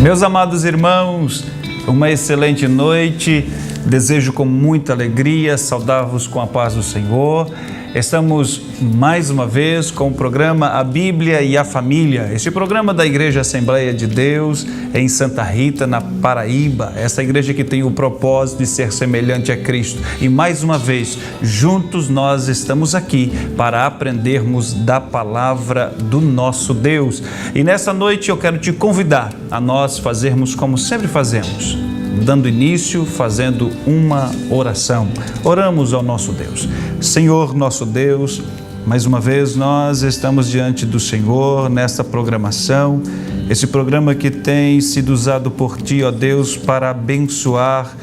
Meus amados irmãos, uma excelente noite. Desejo com muita alegria saudar-vos com a paz do Senhor. Estamos mais uma vez com o programa A Bíblia e a Família. Este programa da Igreja Assembleia de Deus em Santa Rita, na Paraíba. Essa igreja que tem o propósito de ser semelhante a Cristo. E mais uma vez, juntos nós estamos aqui para aprendermos da palavra do nosso Deus. E nessa noite eu quero te convidar a nós fazermos como sempre fazemos, dando início, fazendo uma oração. Oramos ao nosso Deus. Senhor, nosso Deus, mais uma vez nós estamos diante do Senhor nesta programação, esse programa que tem sido usado por Ti, ó Deus, para abençoar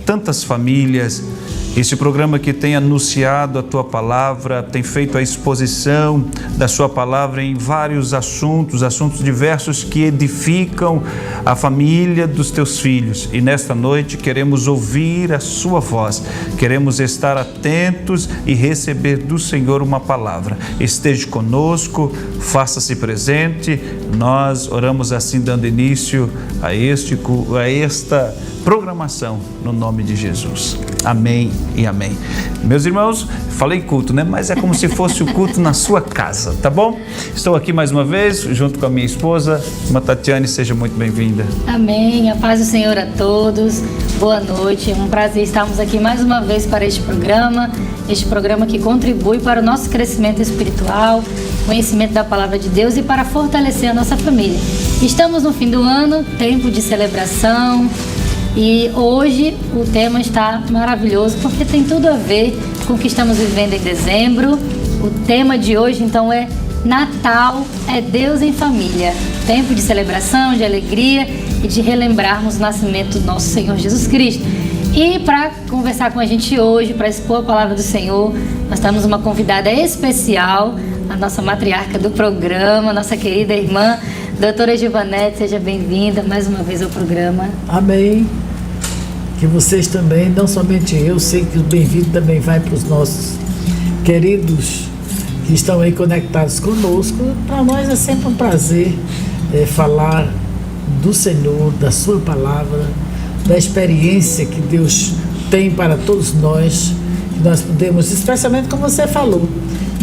tantas famílias. Esse programa que tem anunciado a Tua Palavra, tem feito a exposição da Sua Palavra em vários assuntos diversos que edificam a família dos Teus filhos. E nesta noite queremos ouvir a Sua voz, queremos estar atentos e receber do Senhor uma palavra. Esteja conosco, faça-se presente. Nós oramos assim, dando início a esta programação no nome de Jesus. Amém e amém. Meus irmãos, falei culto, né? Mas é como se fosse o culto na sua casa, tá bom? Estou aqui mais uma vez, junto com a minha esposa, irmã Tatiane, seja muito bem-vinda. Amém, a paz do Senhor a todos, boa noite, é um prazer estarmos aqui mais uma vez para este programa que contribui para o nosso crescimento espiritual, conhecimento da Palavra de Deus e para fortalecer a nossa família. Estamos no fim do ano, tempo de celebração. E hoje o tema está maravilhoso porque tem tudo a ver com o que estamos vivendo em dezembro. O tema de hoje então é Natal é Deus em Família. Tempo de celebração, de alegria e de relembrarmos o nascimento do nosso Senhor Jesus Cristo. E para conversar com a gente hoje, para expor a palavra do Senhor, nós temos uma convidada especial, a nossa matriarca do programa, nossa querida irmã, doutora Givanete. Seja bem-vinda mais uma vez ao programa. Amém. Que vocês também, não somente eu, sei que o bem-vindo também vai para os nossos queridos que estão aí conectados conosco. Para nós é sempre um prazer falar do Senhor, da Sua Palavra, da experiência que Deus tem para todos nós, que nós podemos, especialmente como você falou,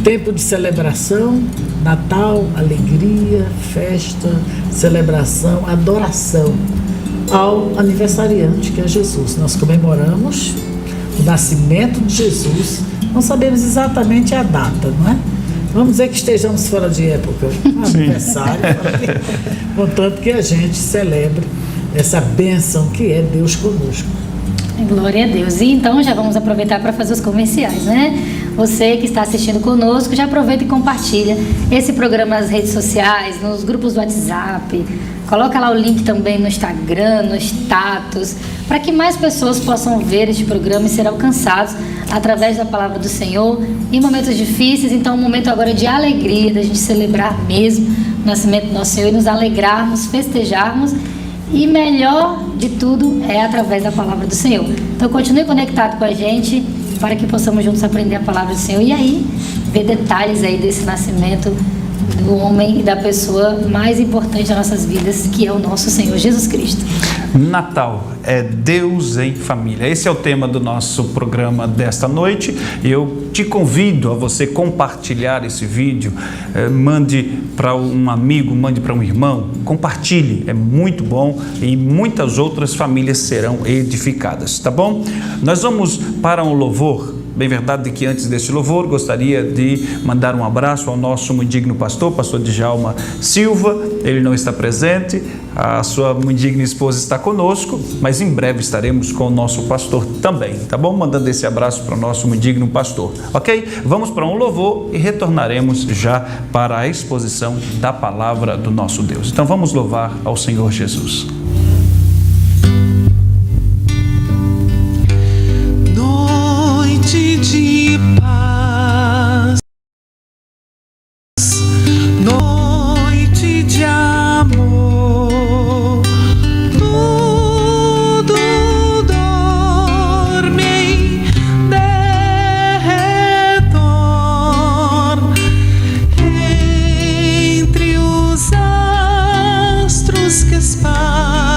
tempo de celebração, Natal, alegria, festa, celebração, adoração ao aniversariante que é Jesus. Nós comemoramos o nascimento de Jesus, não sabemos exatamente a data, não é? Vamos dizer que estejamos fora de época, aniversário, contanto que a gente celebre essa bênção que é Deus conosco. Glória a Deus. E então já vamos aproveitar para fazer os comerciais, né? Você que está assistindo conosco, já aproveita e compartilha esse programa nas redes sociais, nos grupos do WhatsApp. Coloca lá o link também no Instagram, no status, para que mais pessoas possam ver este programa e ser alcançados através da palavra do Senhor em momentos difíceis. Então, um momento agora de alegria, da gente celebrar mesmo o nascimento do nosso Senhor e nos alegrarmos, festejarmos. E melhor de tudo é através da palavra do Senhor. Então continue conectado com a gente para que possamos juntos aprender a palavra do Senhor e aí ver detalhes aí desse nascimento do homem e da pessoa mais importante das nossas vidas, que é o nosso Senhor Jesus Cristo. Natal é Deus em Família. Esse é o tema do nosso programa desta noite. Eu te convido a você compartilhar esse vídeo. Mande para um amigo, mande para um irmão. Compartilhe, é muito bom e muitas outras famílias serão edificadas, tá bom? Nós vamos para um louvor. Bem verdade que antes desse louvor gostaria de mandar um abraço ao nosso muito digno pastor Djalma Silva. Ele não está presente, a sua muito digna esposa está conosco, mas em breve estaremos com o nosso pastor também, tá bom? Mandando esse abraço para o nosso muito digno pastor, ok? Vamos para um louvor e retornaremos já para a exposição da palavra do nosso Deus. Então vamos louvar ao Senhor Jesus. De paz, noite de amor, tudo dorme em derredor, entre os astros que espalham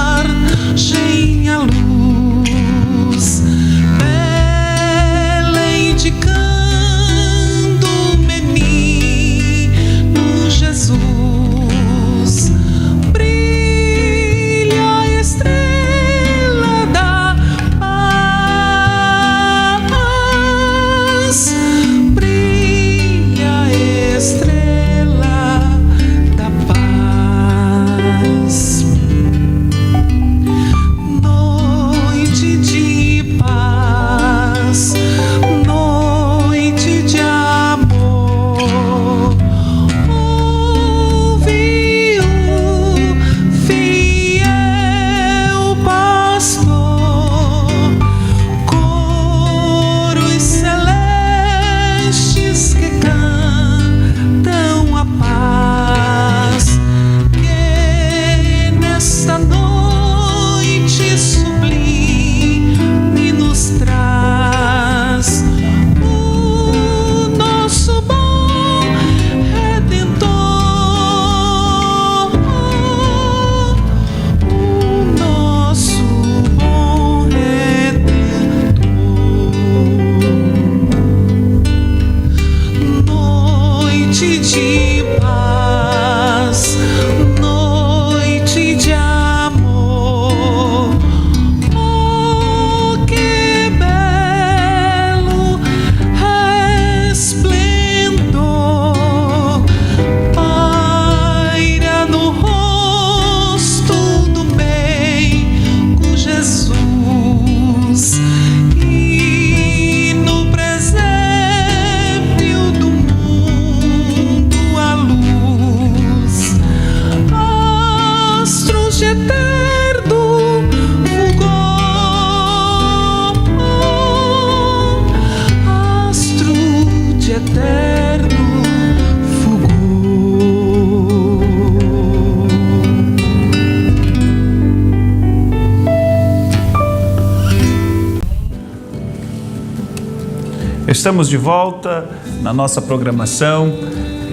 Estamos de volta na nossa programação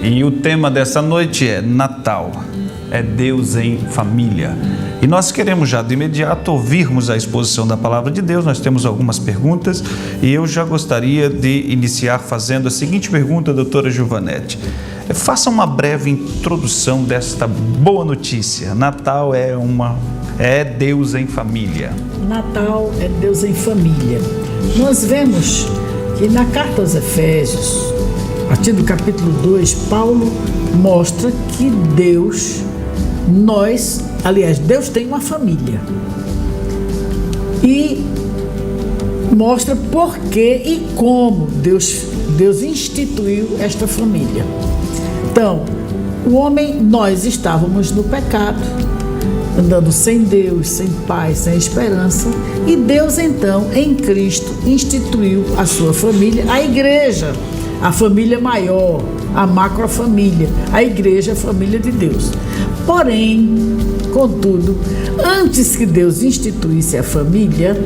e o tema dessa noite é Natal, é Deus em família. E nós queremos já de imediato ouvirmos a exposição da Palavra de Deus. Nós temos algumas perguntas e eu já gostaria de iniciar fazendo a seguinte pergunta, doutora Giovanete. Faça uma breve introdução desta boa notícia. Natal é Deus em família. Natal é Deus em família. Nós vemos que na carta aos Efésios, a partir do capítulo 2, Paulo mostra que Deus tem uma família. E mostra por que e como Deus instituiu esta família. Então, nós estávamos no pecado, andando sem Deus, sem paz, sem esperança, e Deus então, em Cristo, instituiu a sua família, a igreja, a família maior, a macrofamília, a igreja, a família de Deus. Porém, contudo, antes que Deus instituísse a família,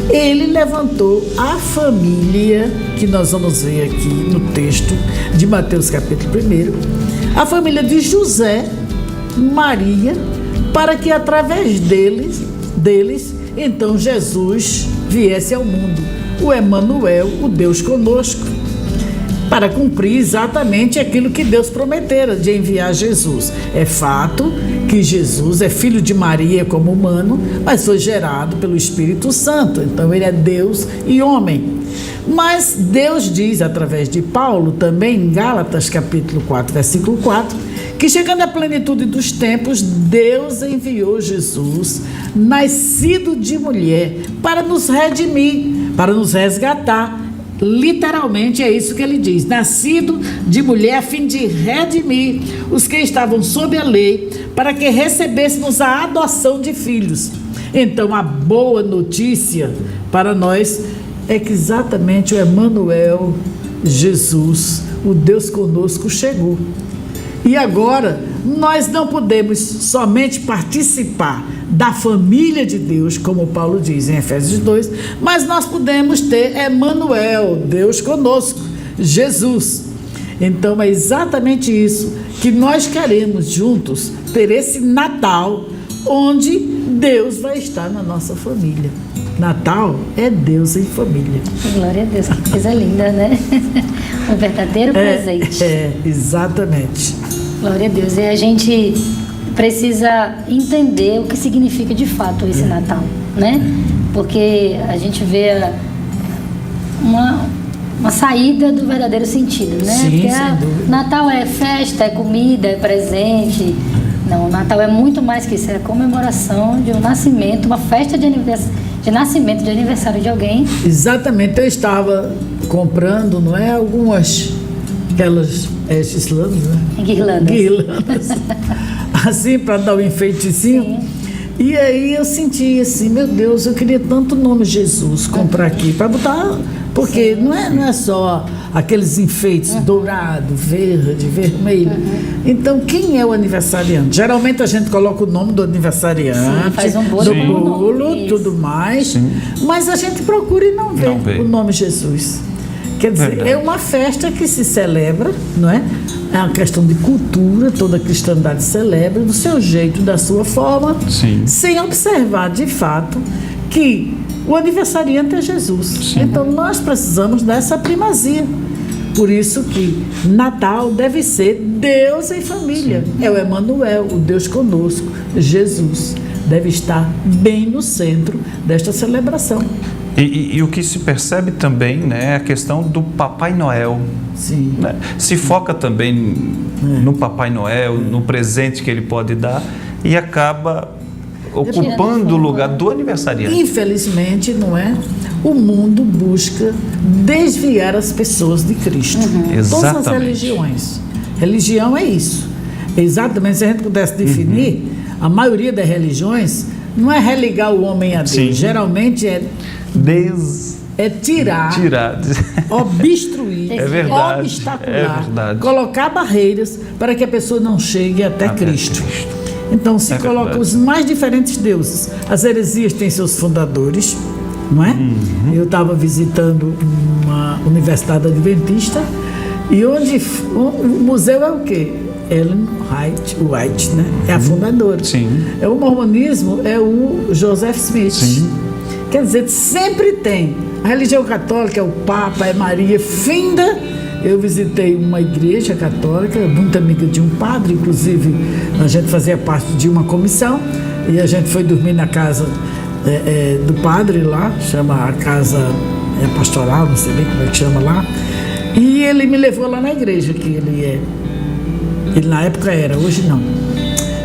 Ele levantou a família, que nós vamos ver aqui no texto de Mateus capítulo 1, a família de José, Maria, para que através deles, então Jesus viesse ao mundo, o Emanuel, o Deus conosco, para cumprir exatamente aquilo que Deus prometera de enviar Jesus. É fato que Jesus é filho de Maria como humano, mas foi gerado pelo Espírito Santo, então ele é Deus e homem. Mas Deus diz através de Paulo, também em Gálatas capítulo 4, versículo 4, que chegando à plenitude dos tempos, Deus enviou Jesus, nascido de mulher, para nos redimir, para nos resgatar. Literalmente é isso que ele diz, nascido de mulher a fim de redimir os que estavam sob a lei, para que recebêssemos a adoção de filhos. Então a boa notícia para nós é que exatamente o Emanuel, Jesus, o Deus conosco, chegou. E agora nós não podemos somente participar da família de Deus, como Paulo diz em Efésios 2, mas nós podemos ter Emanuel, Deus conosco, Jesus. Então é exatamente isso que nós queremos juntos, ter esse Natal onde Deus vai estar na nossa família. Natal é Deus em família. Glória a Deus, que coisa linda, né? Um verdadeiro presente. Exatamente. Glória a Deus. E a gente precisa entender o que significa de fato esse Natal, né? Porque a gente vê uma saída do verdadeiro sentido, né? Sim, porque Natal é festa, é comida, é presente. Não, o Natal é muito mais que isso, é a comemoração de um nascimento, uma festa de nascimento, de aniversário de alguém. Exatamente, eu estava comprando, não é, aquelas guirlandas, né? Guirlandas. Assim, para dar um enfeitezinho. Sim. E aí eu senti assim, meu Deus, eu queria tanto o nome Jesus comprar aqui, para botar, porque não é só aqueles enfeites dourado, verde, vermelho. Então, quem é o aniversariante? Geralmente a gente coloca o nome do aniversariante, sim, faz um bolo, tudo mais, sim, mas a gente procura e não vê o nome Jesus. Quer dizer, é uma festa que se celebra, não é? É uma questão de cultura, toda a cristandade celebra do seu jeito, da sua forma, sim, sem observar de fato que o aniversariante é Jesus. Sim. Então nós precisamos dessa primazia. Por isso que Natal deve ser Deus em família. Sim. É o Emanuel, o Deus conosco, Jesus. Deve estar bem no centro desta celebração. E o que se percebe também, né, é a questão do Papai Noel. Sim. Né? Se foca também no Papai Noel, no presente que ele pode dar, e acaba ocupando o lugar do aniversariante. Infelizmente, não é? O mundo busca desviar as pessoas de Cristo. Exatamente. Todas as religiões. Religião é isso. Exatamente, se a gente pudesse definir, a maioria das religiões não é religar o homem a Deus. Sim. Geralmente é tirar, obstruir, obstacular, colocar barreiras para que a pessoa não chegue até Cristo. Então se coloca os mais diferentes deuses. As heresias têm seus fundadores, não é? Eu estava visitando uma universidade adventista e onde o museu é o quê? Ellen White, né? É a fundadora. Sim. O mormonismo é o Joseph Smith. Sim. Quer dizer, sempre tem. A religião católica é o Papa, é Maria finda. Eu visitei uma igreja católica, muito amiga de um padre, inclusive a gente fazia parte de uma comissão e a gente foi dormir na casa do padre lá, chama a casa pastoral, não sei bem como é que chama lá, e ele me levou lá na igreja que ele na época era, hoje não.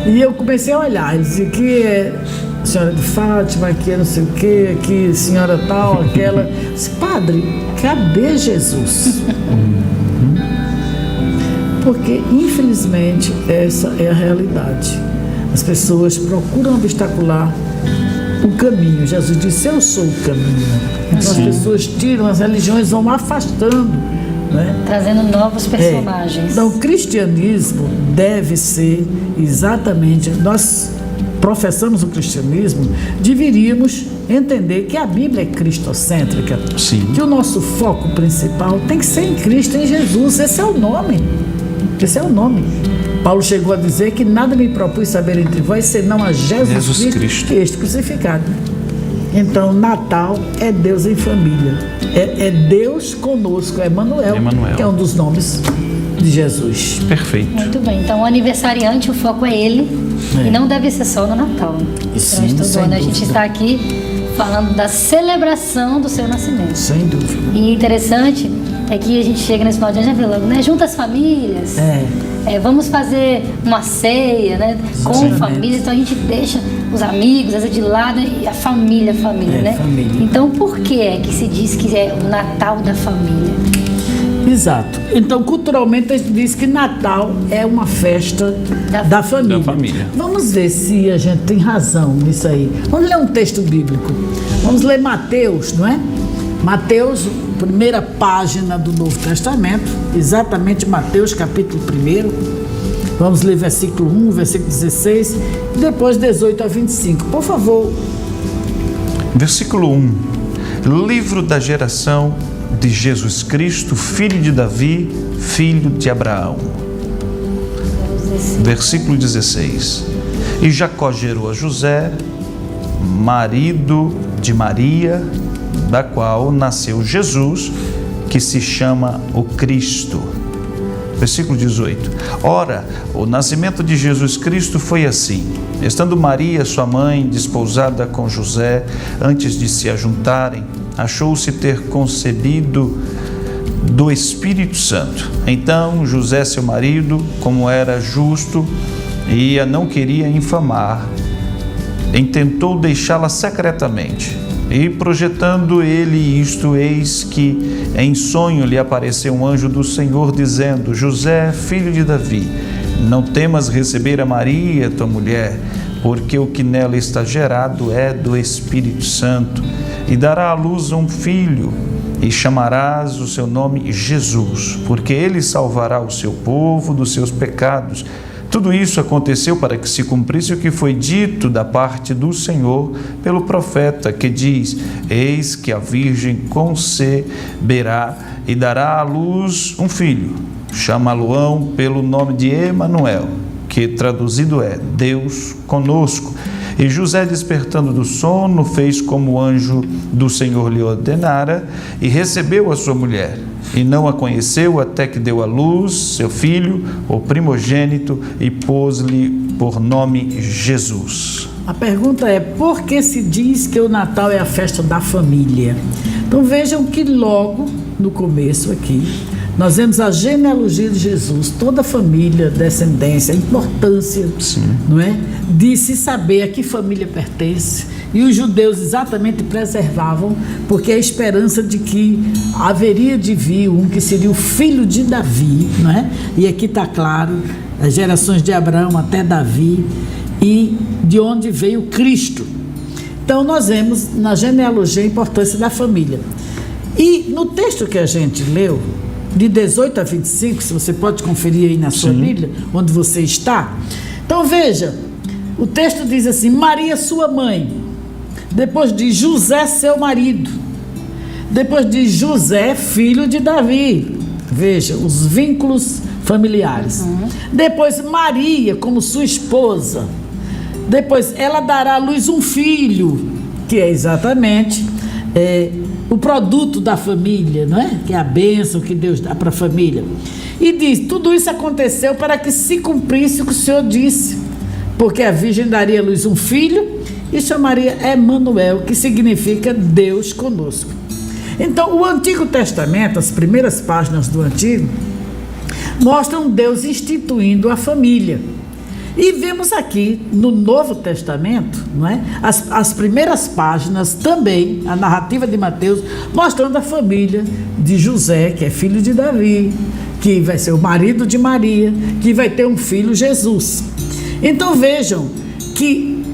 E eu comecei a olhar, ele dizia que é senhora de Fátima, aqui é não sei o que, aqui senhora tal, aquela. Eu disse, padre, cadê Jesus? Porque, infelizmente, essa é a realidade. As pessoas procuram obstacular o caminho. Jesus disse, eu sou o caminho. Então as pessoas tiram, as religiões vão afastando, né? Trazendo novos personagens. Então, o cristianismo deve ser exatamente... Nós professamos o cristianismo, deveríamos entender que a Bíblia é cristocêntrica. Sim. Que o nosso foco principal tem que ser em Cristo, em Jesus. Esse é o nome. Esse é o nome. Paulo chegou a dizer que nada me propus saber entre vós, senão a Jesus Cristo e este crucificado. Então, Natal é Deus em família. É Deus conosco, é Emmanuel, que é um dos nomes de Jesus. Perfeito. Muito bem. Então, o aniversariante, o foco é ele. E não deve ser só no Natal. Sim, todo ano a gente está aqui falando da celebração do seu nascimento. Sem dúvida. E interessante é que a gente chega nesse final de ano e já logo, né? Junta as famílias. Vamos fazer uma ceia, né? Com família. Então a gente deixa os amigos, às vezes de lado, e a família, né? Família. Então por que é que se diz que é o Natal da família? Exato. Então, culturalmente, a gente diz que Natal é uma festa da família. Vamos ver se a gente tem razão nisso aí. Vamos ler um texto bíblico. Vamos ler Mateus, não é? Mateus, primeira página do Novo Testamento, exatamente Mateus, capítulo 1. Vamos ler versículo 1, versículo 16, e depois 18 a 25. Por favor. Versículo 1. Livro da geração de Jesus Cristo, filho de Davi, filho de Abraão. Versículo 16. E Jacó gerou a José, marido de Maria, da qual nasceu Jesus, que se chama o Cristo. Versículo 18. Ora, o nascimento de Jesus Cristo foi assim. Estando Maria, sua mãe, desposada com José, antes de se ajuntarem, achou-se ter concebido do Espírito Santo. Então José, seu marido, como era justo e a não queria infamar, intentou deixá-la secretamente. E projetando ele isto, eis que em sonho lhe apareceu um anjo do Senhor, dizendo: José, filho de Davi, não temas receber a Maria, tua mulher, porque o que nela está gerado é do Espírito Santo, e dará à luz um filho, e chamarás o seu nome Jesus, porque ele salvará o seu povo dos seus pecados. Tudo isso aconteceu para que se cumprisse o que foi dito da parte do Senhor pelo profeta, que diz: eis que a virgem conceberá e dará à luz um filho, chamá-lo-ão pelo nome de Emanuel, que traduzido é Deus conosco. E José, despertando do sono, fez como o anjo do Senhor lhe ordenara, e recebeu a sua mulher, e não a conheceu até que deu à luz seu filho, o primogênito, e pôs-lhe por nome Jesus. A pergunta é: por que se diz que o Natal é a festa da família? Então vejam que logo no começo aqui nós vemos a genealogia de Jesus, toda a família, descendência, a importância, não é, de se saber a que família pertence. E os judeus exatamente preservavam, porque a esperança de que haveria de vir um que seria o filho de Davi, não é? E aqui está claro, as gerações de Abraão até Davi, e de onde veio Cristo. Então nós vemos na genealogia a importância da família. E no texto que a gente leu, de 18 a 25, se você pode conferir aí na sua Bíblia, onde você está. Então veja, o texto diz assim: Maria, sua mãe. depois diz José, seu marido, depois diz José, filho de Davi. Veja, os vínculos familiares. Depois Maria, como sua esposa. Depois ela dará à luz um filho, que é exatamente o produto da família, não é? Que é a bênção que Deus dá para a família. E diz, tudo isso aconteceu para que se cumprisse o que o Senhor disse, porque a virgem daria à luz um filho e chamaria Emanuel, que significa Deus conosco. Então, o Antigo Testamento, as primeiras páginas do Antigo, mostram Deus instituindo a família. E vemos aqui no Novo Testamento, não é? As primeiras páginas também, a narrativa de Mateus, mostrando a família de José, que é filho de Davi, que vai ser o marido de Maria, que vai ter um filho, Jesus. Então vejam que,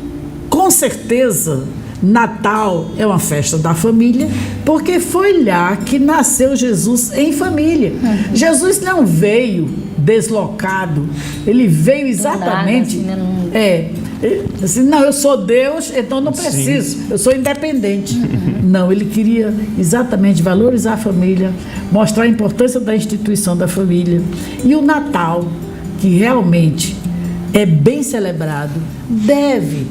com certeza, Natal é uma festa da família, porque foi lá que nasceu Jesus em família. Jesus não veio deslocado, ele veio exatamente assim, não, eu sou Deus, então não preciso, eu sou independente. Não, ele queria exatamente valorizar a família, mostrar a importância da instituição da família. E o Natal, que realmente é bem celebrado, deve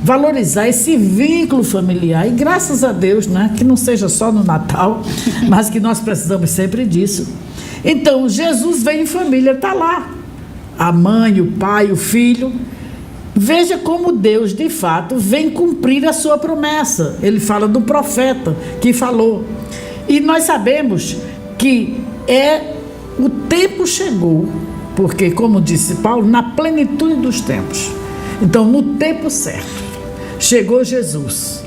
valorizar esse vínculo familiar. E graças a Deus, né, que não seja só no Natal, mas que nós precisamos sempre disso. Então, Jesus veio em família, está lá. A mãe, o pai, o filho. Veja como Deus, de fato, vem cumprir a sua promessa. Ele fala do profeta que falou. E nós sabemos que o tempo chegou, porque, como disse Paulo, na plenitude dos tempos. Então, no tempo certo, chegou Jesus.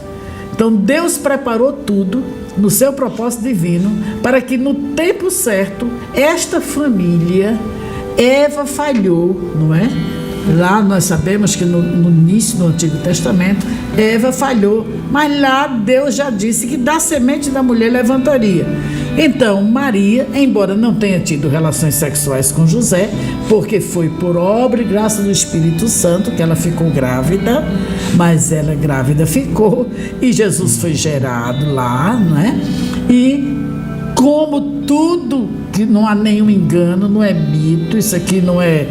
Então, Deus preparou tudo no seu propósito divino para que no tempo certo, esta família, Eva falhou, não é? Lá nós sabemos que no início do Antigo Testamento, Eva falhou, mas lá Deus já disse que da semente da mulher levantaria. Então, Maria, embora não tenha tido relações sexuais com José, porque foi por obra e graça do Espírito Santo que ela ficou grávida, mas ela grávida ficou, e Jesus foi gerado lá, não é? E como tudo, que não há nenhum engano, não é mito, isso aqui não é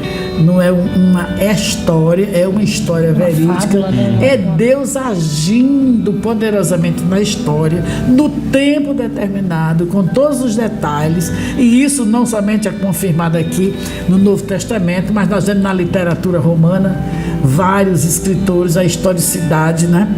história, é uma história verídica, fábula, né? É Deus agindo poderosamente na história, no tempo determinado, com todos os detalhes, e isso não somente é confirmado aqui no Novo Testamento, mas nós vemos na literatura romana vários escritores, a historicidade, né?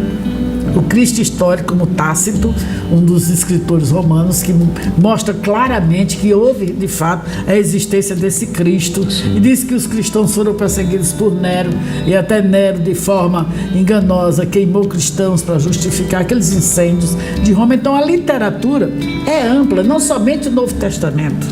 O Cristo histórico, como Tácito, um dos escritores romanos, que mostra claramente que houve, de fato, a existência desse Cristo. Sim. E diz que os cristãos foram perseguidos por Nero, e até Nero, de forma enganosa, queimou cristãos para justificar aqueles incêndios de Roma. Então, a literatura é ampla, não somente o Novo Testamento,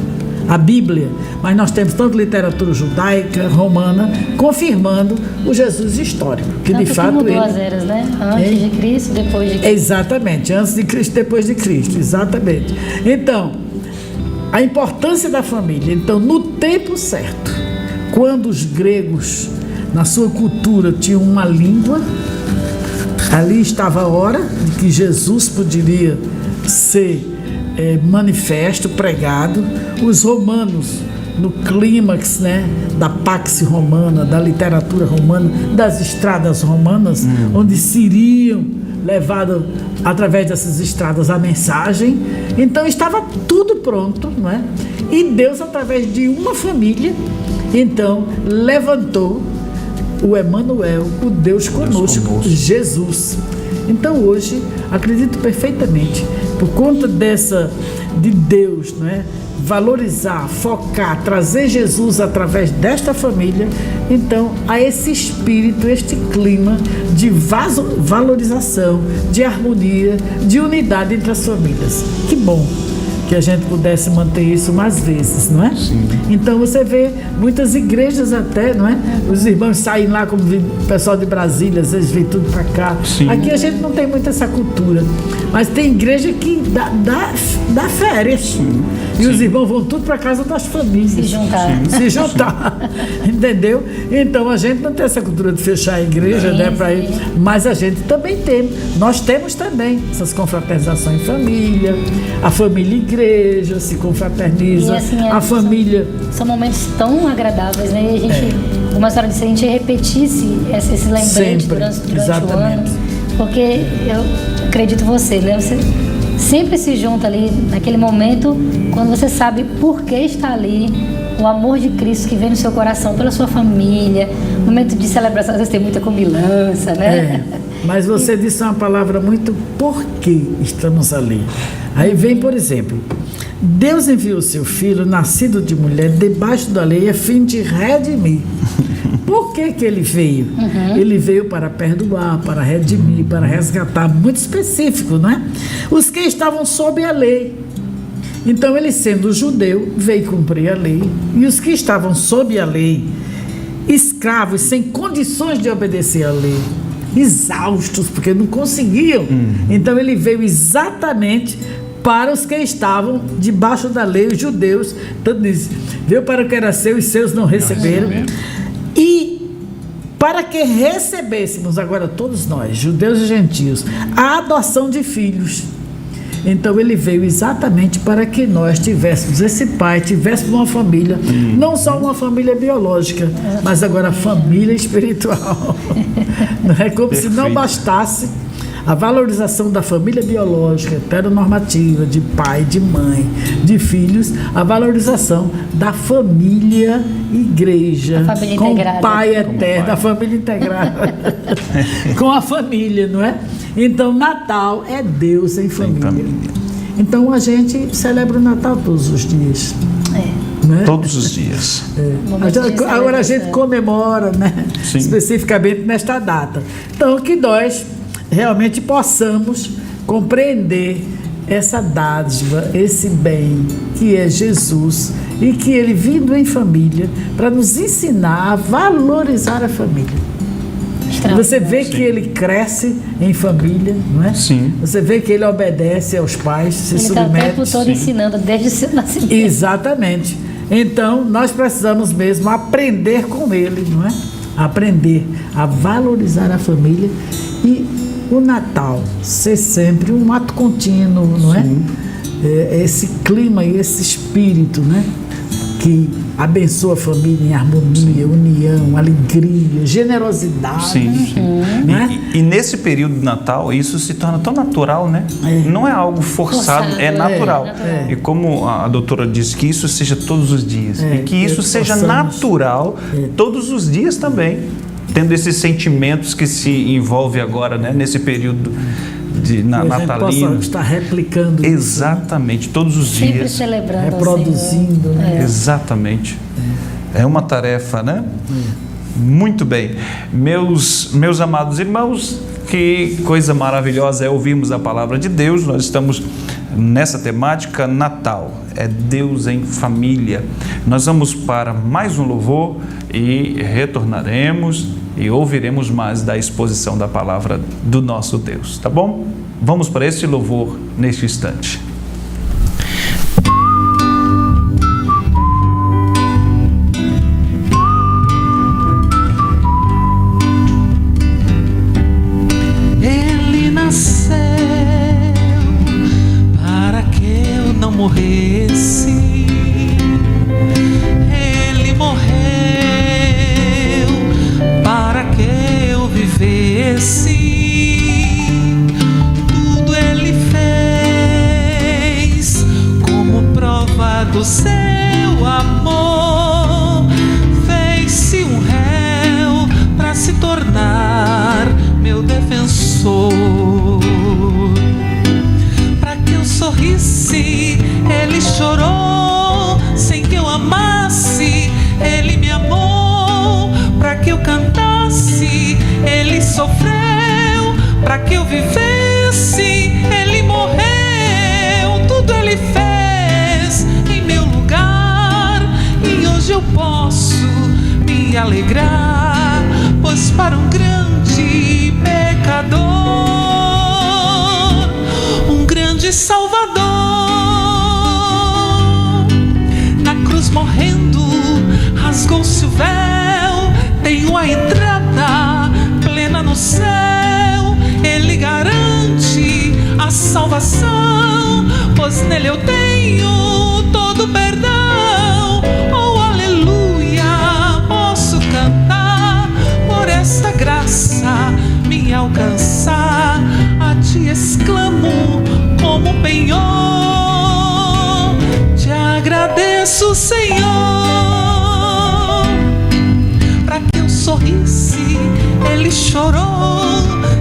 a Bíblia, mas nós temos tanto literatura judaica, romana, confirmando o Jesus histórico, que tanto de fato que mudou as eras, né? Antes de Cristo, depois de Cristo. Exatamente, antes de Cristo, depois de Cristo, exatamente. Então, a importância da família. Então, no tempo certo, quando os gregos, na sua cultura, tinham uma língua, ali estava a hora de que Jesus poderia ser manifesto, pregado. Os romanos, no clímax, né, da Pax Romana, da literatura romana, das estradas romanas, onde seriam levado através dessas estradas a mensagem. Então estava tudo pronto, não é? E Deus, através de uma família, então levantou o Emanuel, o Deus conosco, Jesus. Então hoje, acredito perfeitamente, por conta de Deus, não é? Valorizar, focar, trazer Jesus através desta família, então há esse espírito, este clima de valorização, de harmonia, de unidade entre as famílias. Que bom que a gente pudesse manter isso mais vezes, não é? Sim. Então você vê muitas igrejas até, não é? Os irmãos saem lá, como o pessoal de Brasília, às vezes vem tudo para cá. Sim. Aqui a gente não tem muito essa cultura, mas tem igreja que dá férias. E os irmãos vão tudo para casa das famílias. Se juntar. Entendeu? Então a gente não tem essa cultura de fechar a igreja, né? Para ir, mas a gente também tem. Nós temos também essas confraternizações em família, a família igreja se confraterniza, E, assim, a família. São momentos tão agradáveis, né? E a gente, como a senhora disse, a gente repetisse esse lembrete Sempre, durante o exatamente. ano. Porque eu acredito você, né? Você sempre se junta ali naquele momento quando você sabe por que está ali, o amor de Cristo que vem no seu coração pela sua família. Momento de celebração, às vezes tem muita comilança, né? Mas você disse uma palavra muito por que estamos ali. Aí vem, por exemplo, Deus enviou seu filho, nascido de mulher, debaixo da lei, a fim de redimir. Por que ele veio? Ele veio para perdoar, para redimir, para resgatar, muito específico, não é? Os que estavam sob a lei. Então, ele sendo judeu, veio cumprir a lei. E os que estavam sob a lei, escravos, sem condições de obedecer à lei, exaustos, porque não conseguiam. Então, ele veio exatamente para os que estavam debaixo da lei, os judeus. Tanto diz, veio para o que era seu e seus não receberam. E para que recebêssemos, agora todos nós, judeus e gentios, a adoção de filhos. Então ele veio exatamente para que nós tivéssemos esse pai, tivéssemos uma família, não só uma família biológica, mas agora família espiritual. Não é como se não bastasse a valorização da família biológica, heteronormativa, de pai, de mãe, de filhos, a valorização da família igreja, A família com integrada. o pai Como eterno, pai. a família integrada, com a família, não é? Então, Natal é Deus em família. Então, a gente celebra o Natal todos os dias. Né? Todos os dias. Agora a gente comemora, né? Sim. Especificamente nesta data. Então, que nós realmente possamos compreender essa dádiva, esse bem que é Jesus e que ele vindo em família para nos ensinar a valorizar a família. Você vê que ele cresce em família, não é? Sim. Você vê que ele obedece aos pais, se Ele está o submete. tempo todo ensinando, desde o seu nascimento. Exatamente. Então, nós precisamos mesmo aprender com ele, não é? Aprender a valorizar a família e o Natal ser sempre um ato contínuo, não é? Esse clima e esse espírito, né? Que abençoa a família em harmonia, união, alegria, generosidade. Sim. Né? E nesse período de Natal, isso se torna tão natural, né? Não é algo forçado, é natural. E como a doutora disse, que isso seja todos os dias. E que isso seja natural todos os dias também. Tendo esses sentimentos que se envolve agora, né? Nesse período de natalino. A gente possa estar replicando isso, exatamente, todos os Sempre dias. celebrando reproduzindo, né? Exatamente. É uma tarefa, né? Muito bem. Meus amados irmãos, que coisa maravilhosa é ouvirmos a palavra de Deus. Nós estamos nessa temática Natal. É Deus em família. Nós vamos para mais um louvor e retornaremos e ouviremos mais da exposição da palavra do nosso Deus, tá bom? Vamos para esse louvor neste instante. Ele nasceu para que eu não morresse. Ele morreu para que eu vivesse. Tudo ele fez como prova do seu amor. Fez-se um réu para se tornar meu defensor. Para que eu sorrisse, ele chorou. Sem que eu amasse, ele me amou. Para que eu cantasse, ele sofreu. Para que eu vivesse, ele morreu. Tudo ele fez me alegrar, pois para um grande pecador, um grande Salvador, na cruz morrendo, rasgou-se o véu, tenho a entrada plena no céu. Ele garante a salvação, pois nele eu tenho todo o perdão. Oh, aleluia, posso cantar por esta graça me alcançar. A ti exclamo como um penhor, te agradeço, Senhor. Para que eu sorrisse, Ele chorou.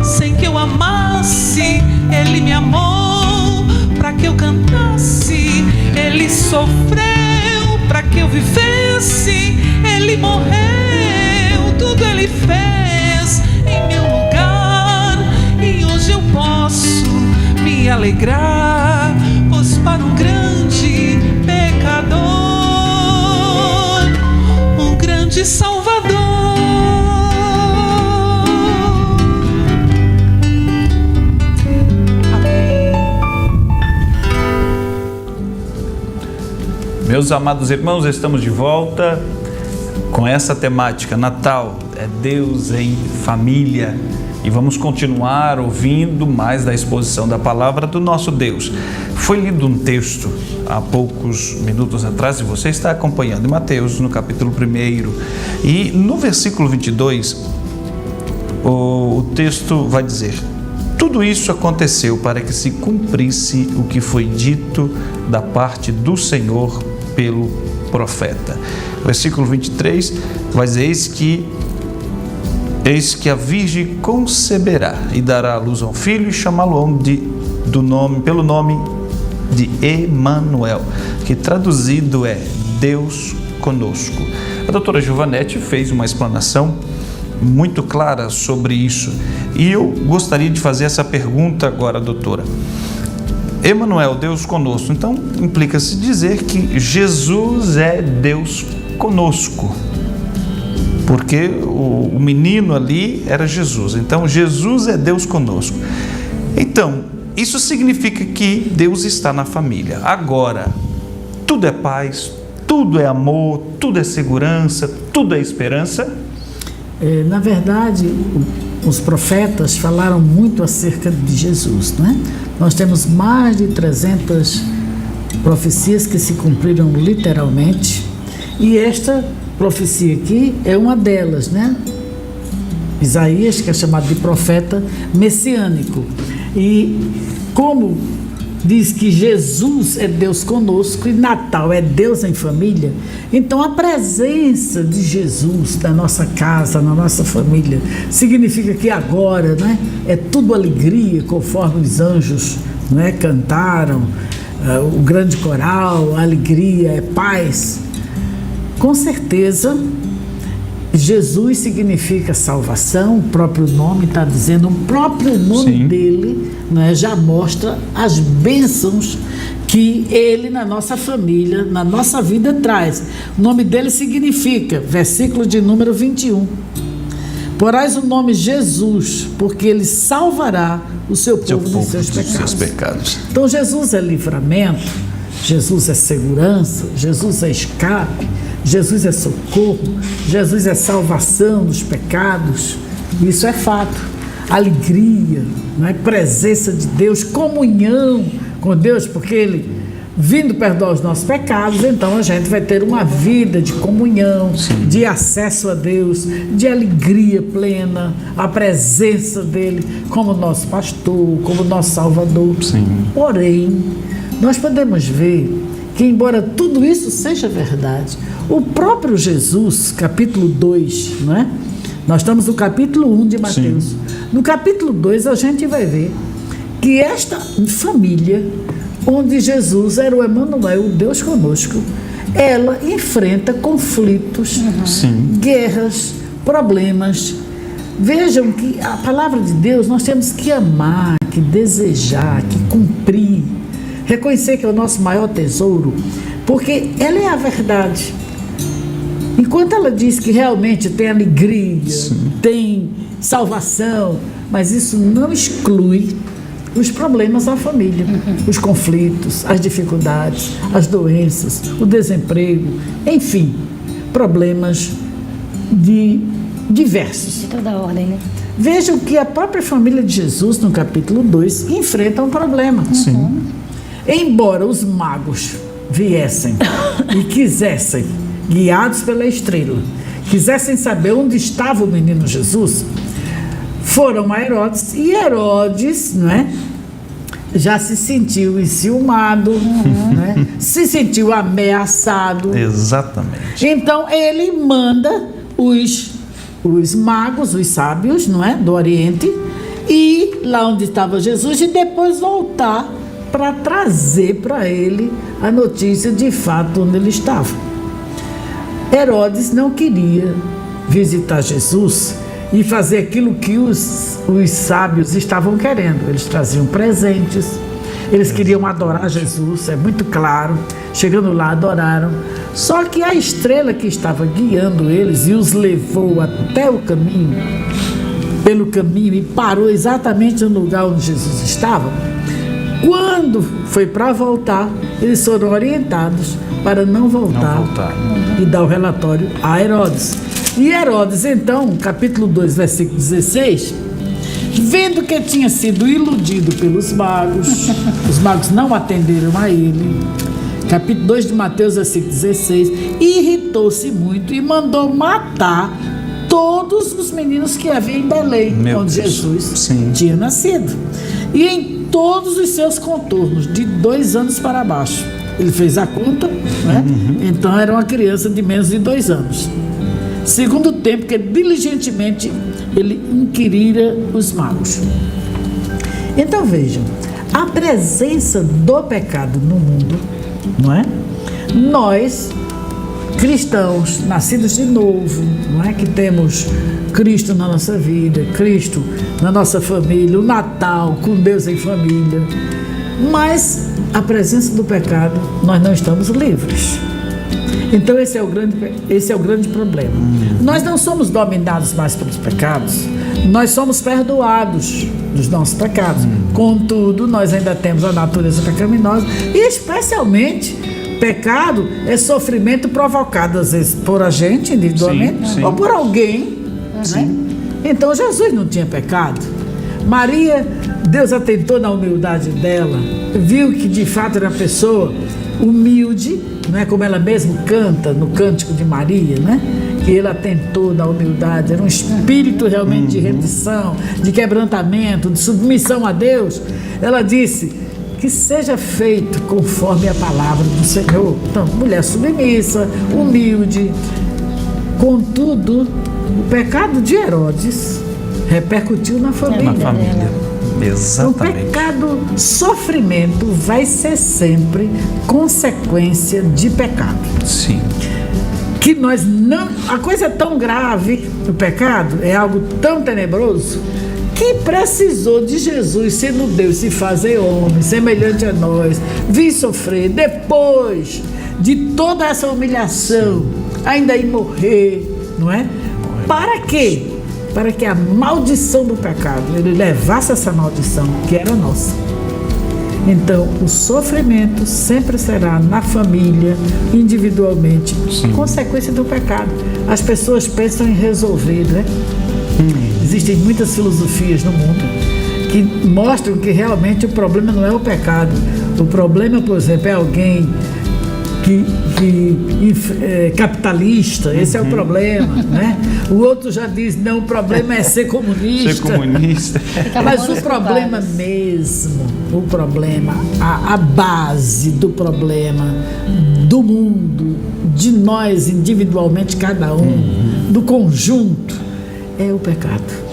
Sem que eu amasse, Ele me amou. Para que eu cantasse, Ele sofreu. Para que eu vivesse, Ele morreu. Tudo Ele fez em meu lugar, e hoje eu posso me alegrar, pois para um grande pecador, um grande Salvador. Meus amados irmãos, estamos de volta com essa temática. Natal é Deus em família, e vamos continuar ouvindo mais da exposição da palavra do nosso Deus. Foi lido um texto há poucos minutos atrás, e você está acompanhando, em Mateus, no capítulo 1, e no versículo 22, o texto vai dizer: tudo isso aconteceu para que se cumprisse o que foi dito da parte do Senhor pelo profeta. Versículo 23 vai dizer: eis que a virgem conceberá e dará à luz a um filho, e chamá-lo-ão pelo nome de Emanuel, que traduzido é Deus conosco. A doutora Giovanete fez uma explanação muito clara sobre isso, e eu gostaria de fazer essa pergunta agora, doutora. Emanuel, Deus conosco, então implica-se dizer que Jesus é Deus conosco, porque o menino ali era Jesus, então Jesus é Deus conosco. Então, isso significa que Deus está na família. Agora, tudo é paz, tudo é amor, tudo é segurança, tudo é esperança? Na verdade, os profetas falaram muito acerca de Jesus, não é? Nós temos mais de 300 profecias que se cumpriram literalmente, e esta profecia aqui é uma delas, né? Isaías, que é chamado de profeta messiânico. E como diz que Jesus é Deus conosco e Natal é Deus em família, então a presença de Jesus na nossa casa, na nossa família, significa que agora, né, é tudo alegria, conforme os anjos, né, cantaram, o grande coral, a alegria, é paz. Com certeza, Jesus significa salvação, o próprio nome está dizendo, o próprio nome Sim. dele, né, já mostra as bênçãos que ele na nossa família, na nossa vida traz. O nome dele significa, versículo de número 21, porás o nome Jesus, porque ele salvará o seu povo dos seus pecados. Então Jesus é livramento, Jesus é segurança, Jesus é escape, Jesus é socorro, Jesus é salvação dos pecados. Isso é fato. Alegria, não é? Presença de Deus, comunhão com Deus, porque Ele, vindo perdoar os nossos pecados, então a gente vai ter uma vida de comunhão, Sim. de acesso a Deus, de alegria plena, a presença dEle como nosso pastor, como nosso Salvador. Sim. Porém, nós podemos ver que, embora tudo isso seja verdade, o próprio Jesus, capítulo 2, não é? Nós estamos no capítulo 1 de Mateus. Sim. No capítulo 2 a gente vai ver que esta família, onde Jesus era o Emanuel, o Deus conosco, ela enfrenta conflitos, guerras, problemas. Vejam que a palavra de Deus nós temos que amar, que desejar, que cumprir, reconhecer que é o nosso maior tesouro, porque ela é a verdade. Enquanto ela diz que realmente tem alegria, tem salvação, mas isso não exclui os problemas da família, os conflitos, as dificuldades, as doenças, o desemprego, enfim, problemas diversos. De toda ordem, né? Vejam que a própria família de Jesus, no capítulo 2, enfrenta um problema. Sim. Embora os magos viessem e quisessem, guiados pela estrela, quisessem saber onde estava o menino Jesus, foram a Herodes, e Herodes, não é, já se sentiu enciumado, né, se sentiu ameaçado. Exatamente. Então ele manda os magos, os sábios, não é, do Oriente, ir lá onde estava Jesus e depois voltar para trazer para ele a notícia de fato onde ele estava. Herodes não queria visitar Jesus e fazer aquilo que os sábios estavam querendo. Eles traziam presentes, eles queriam adorar Jesus, é muito claro. Chegando lá, adoraram. Só que a estrela que estava guiando eles e os levou até o caminho, pelo caminho, e parou exatamente no lugar onde Jesus estava. Quando foi para voltar, eles foram orientados para não voltar e dar o relatório a Herodes. E Herodes, então, capítulo 2, versículo 16, vendo que tinha sido iludido pelos magos, os magos não atenderam a ele, capítulo 2 de Mateus, versículo 16, irritou-se muito e mandou matar todos os meninos que havia em Belém, onde Jesus tinha nascido, e em todos os seus contornos, de 2 anos para baixo. Ele fez a conta, né? Então era uma criança de menos de 2 anos. Segundo tempo que diligentemente ele inquirira os magos. Então vejam, a presença do pecado no mundo, não é? Nós, cristãos, nascidos de novo, não é? Que temos Cristo na nossa vida, Cristo na nossa família, o Natal com Deus em família, mas a presença do pecado, nós não estamos livres. Então esse é o grande problema. Nós não somos dominados mais pelos pecados, nós somos perdoados dos nossos pecados. Contudo, nós ainda temos a natureza pecaminosa e especialmente pecado é sofrimento provocado às vezes por a gente individualmente ou por alguém, né? Então Jesus não tinha pecado. Maria, Deus atentou na humildade dela, viu que de fato era uma pessoa humilde, não é, como ela mesma canta no Cântico de Maria, né? Que ele atentou na humildade, era um espírito realmente de rendição, de quebrantamento, de submissão a Deus. Ela disse que seja feito conforme a palavra do Senhor. Então, mulher submissa, humilde. Contudo, o pecado de Herodes repercutiu na família. Exatamente. O pecado, sofrimento vai ser sempre consequência de pecado. Sim. Que nós não... A coisa é tão grave, o pecado é algo tão tenebroso, que precisou de Jesus, sendo Deus, se fazer homem, semelhante a nós, vir sofrer, depois de toda essa humilhação, ainda ir morrer, não é? Para quê? Para que a maldição do pecado, ele levasse essa maldição, que era nossa. Então, o sofrimento sempre será na família, individualmente, consequência do pecado. As pessoas pensam em resolver, né? Existem muitas filosofias no mundo que mostram que realmente o problema não é o pecado. O problema, por exemplo, é alguém capitalista, esse é o problema, né? O outro já diz, não, o problema é ser comunista. Ser comunista. Mas o problema mesmo, a base do problema do mundo, de nós individualmente, cada um, do conjunto, é o pecado.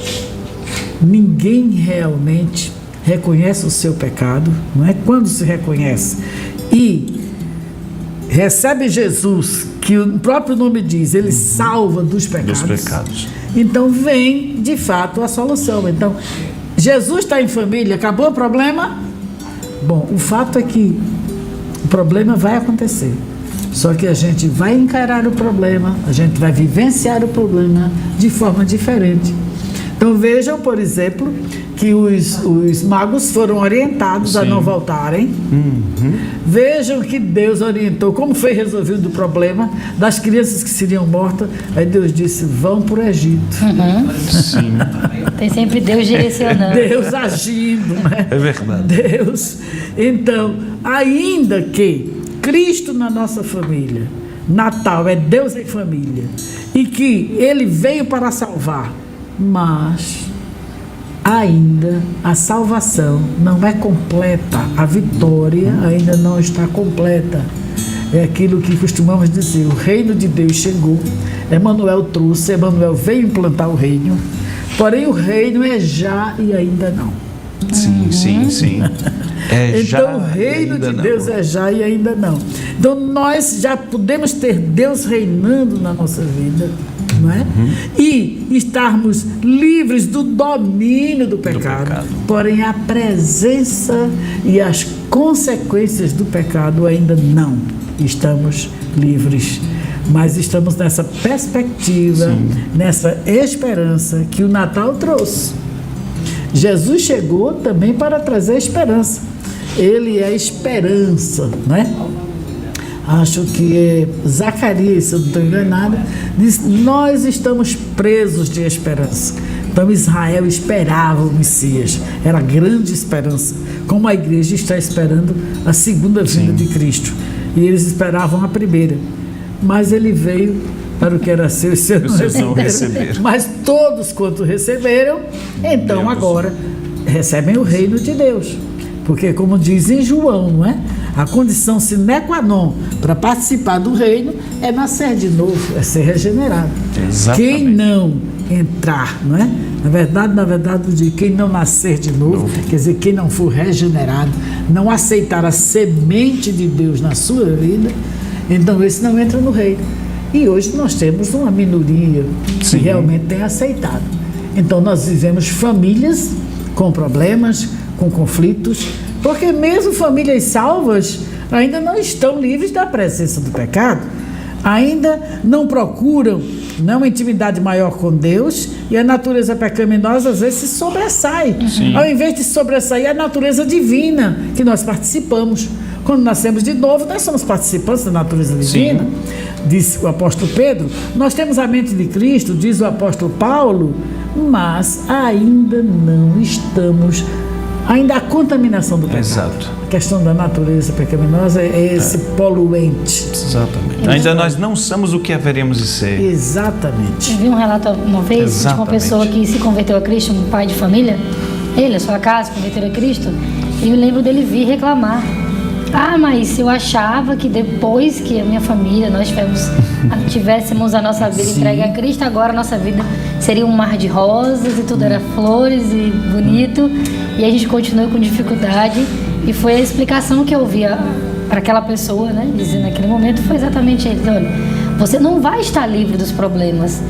Ninguém realmente reconhece o seu pecado, não é? Quando se reconhece e recebe Jesus, que o próprio nome diz, ele salva dos pecados. Então vem, de fato, a solução. Então, Jesus está em família, acabou o problema? Bom, o fato é que o problema vai acontecer. Só que a gente vai encarar o problema, a gente vai vivenciar o problema de forma diferente. Então vejam, por exemplo, que os magos foram orientados a não voltarem. Vejam que Deus orientou como foi resolvido o problema das crianças que seriam mortas. Aí Deus disse, vão para o Egito. Sim. Tem sempre Deus direcionando. Deus agindo, né? É verdade. Deus. Então, ainda que Cristo na nossa família, Natal é Deus em família, e que Ele veio para salvar, mas ainda a salvação não é completa, a vitória ainda não está completa. É aquilo que costumamos dizer, o reino de Deus chegou, Emanuel trouxe, Emanuel veio implantar o reino, porém o reino é já e ainda não. Sim. Então o reino de Deus é já e ainda não. Então nós já podemos ter Deus reinando na nossa vida, não é? E estarmos livres do domínio do pecado. Porém a presença e as consequências do pecado ainda não estamos livres. Mas estamos nessa perspectiva, nessa esperança que o Natal trouxe. Jesus chegou também para trazer esperança. Ele é a esperança, né? Acho que é Zacarias, se eu não estou enganado, diz: nós estamos presos de esperança. Então Israel esperava o Messias, era a grande esperança, como a igreja está esperando a segunda vinda de Cristo. E eles esperavam a primeira, mas ele veio para o que era seu e seus não receberam. Mas todos quanto receberam, então agora recebem o reino de Deus. Porque, como diz em João, não é? A condição sine qua non para participar do reino é nascer de novo, é ser regenerado. Exatamente. Quem não entrar, não é? Na verdade, quem não nascer de novo, quer dizer, quem não for regenerado, não aceitar a semente de Deus na sua vida, então esse não entra no reino. E hoje nós temos uma minoria que realmente tem aceitado. Então nós vivemos famílias com problemas, com conflitos, porque mesmo famílias salvas ainda não estão livres da presença do pecado, ainda não procuram uma intimidade maior com Deus, e a natureza pecaminosa às vezes se sobressai. Ao invés de sobressair a natureza divina que nós participamos. Quando nascemos de novo, nós somos participantes da natureza divina. Diz o apóstolo Pedro, nós temos a mente de Cristo, diz o apóstolo Paulo, mas ainda não estamos, ainda há contaminação do pecado. Exato. A questão da natureza pecaminosa é esse poluente. Exatamente. Ainda nós não somos o que haveremos de ser. Exatamente. Eu vi um relato uma vez de uma pessoa que se converteu a Cristo, um pai de família, ele, a sua casa, se converteu a Cristo, e eu lembro dele vir reclamar. Ah, mas eu achava que depois que a minha família, nós tivéssemos a nossa vida entregue a Cristo, agora a nossa vida seria um mar de rosas e tudo era flores e bonito, e a gente continuou com dificuldade, e foi a explicação que eu ouvi para aquela pessoa, né, dizendo naquele momento, foi exatamente ele: olha, você não vai estar livre dos problemas,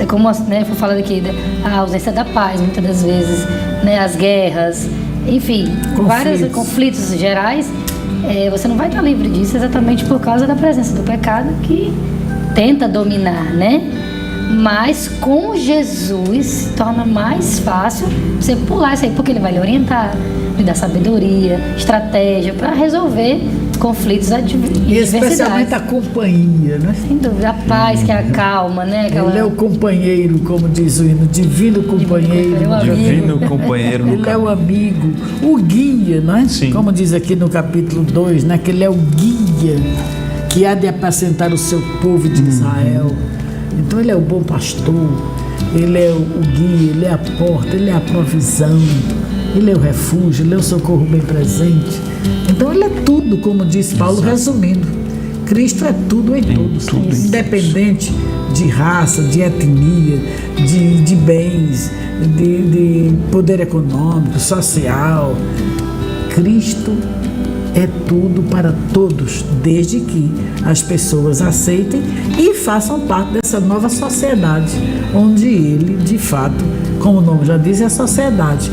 como né, foi falado aqui, a ausência da paz, muitas das vezes, né, as guerras, enfim, vários conflitos gerais. Você não vai estar livre disso exatamente por causa da presença do pecado que tenta dominar, né? Mas com Jesus se torna mais fácil você pular isso aí, porque ele vai lhe orientar, lhe dar sabedoria, estratégia para resolver conflitos e especialmente a companhia, né? Sem dúvida, a paz que acalma, né? Ele é o companheiro, como diz o hino, divino companheiro. Divino companheiro. Ele é o amigo, o guia, não é? Como diz aqui no capítulo 2, né? Que ele é o guia que há de apacentar o seu povo de Israel. Então ele é o bom pastor, ele é o guia, ele é a porta, ele é a provisão, ele é o refúgio, ele é o socorro bem presente. Então ele é tudo, como diz Paulo, resumindo. Cristo é tudo em todos, independente de raça, de etnia, de bens, de poder econômico, social. Cristo é tudo para todos, desde que as pessoas aceitem e façam parte dessa nova sociedade, onde ele, de fato, como o nome já diz, é a sociedade.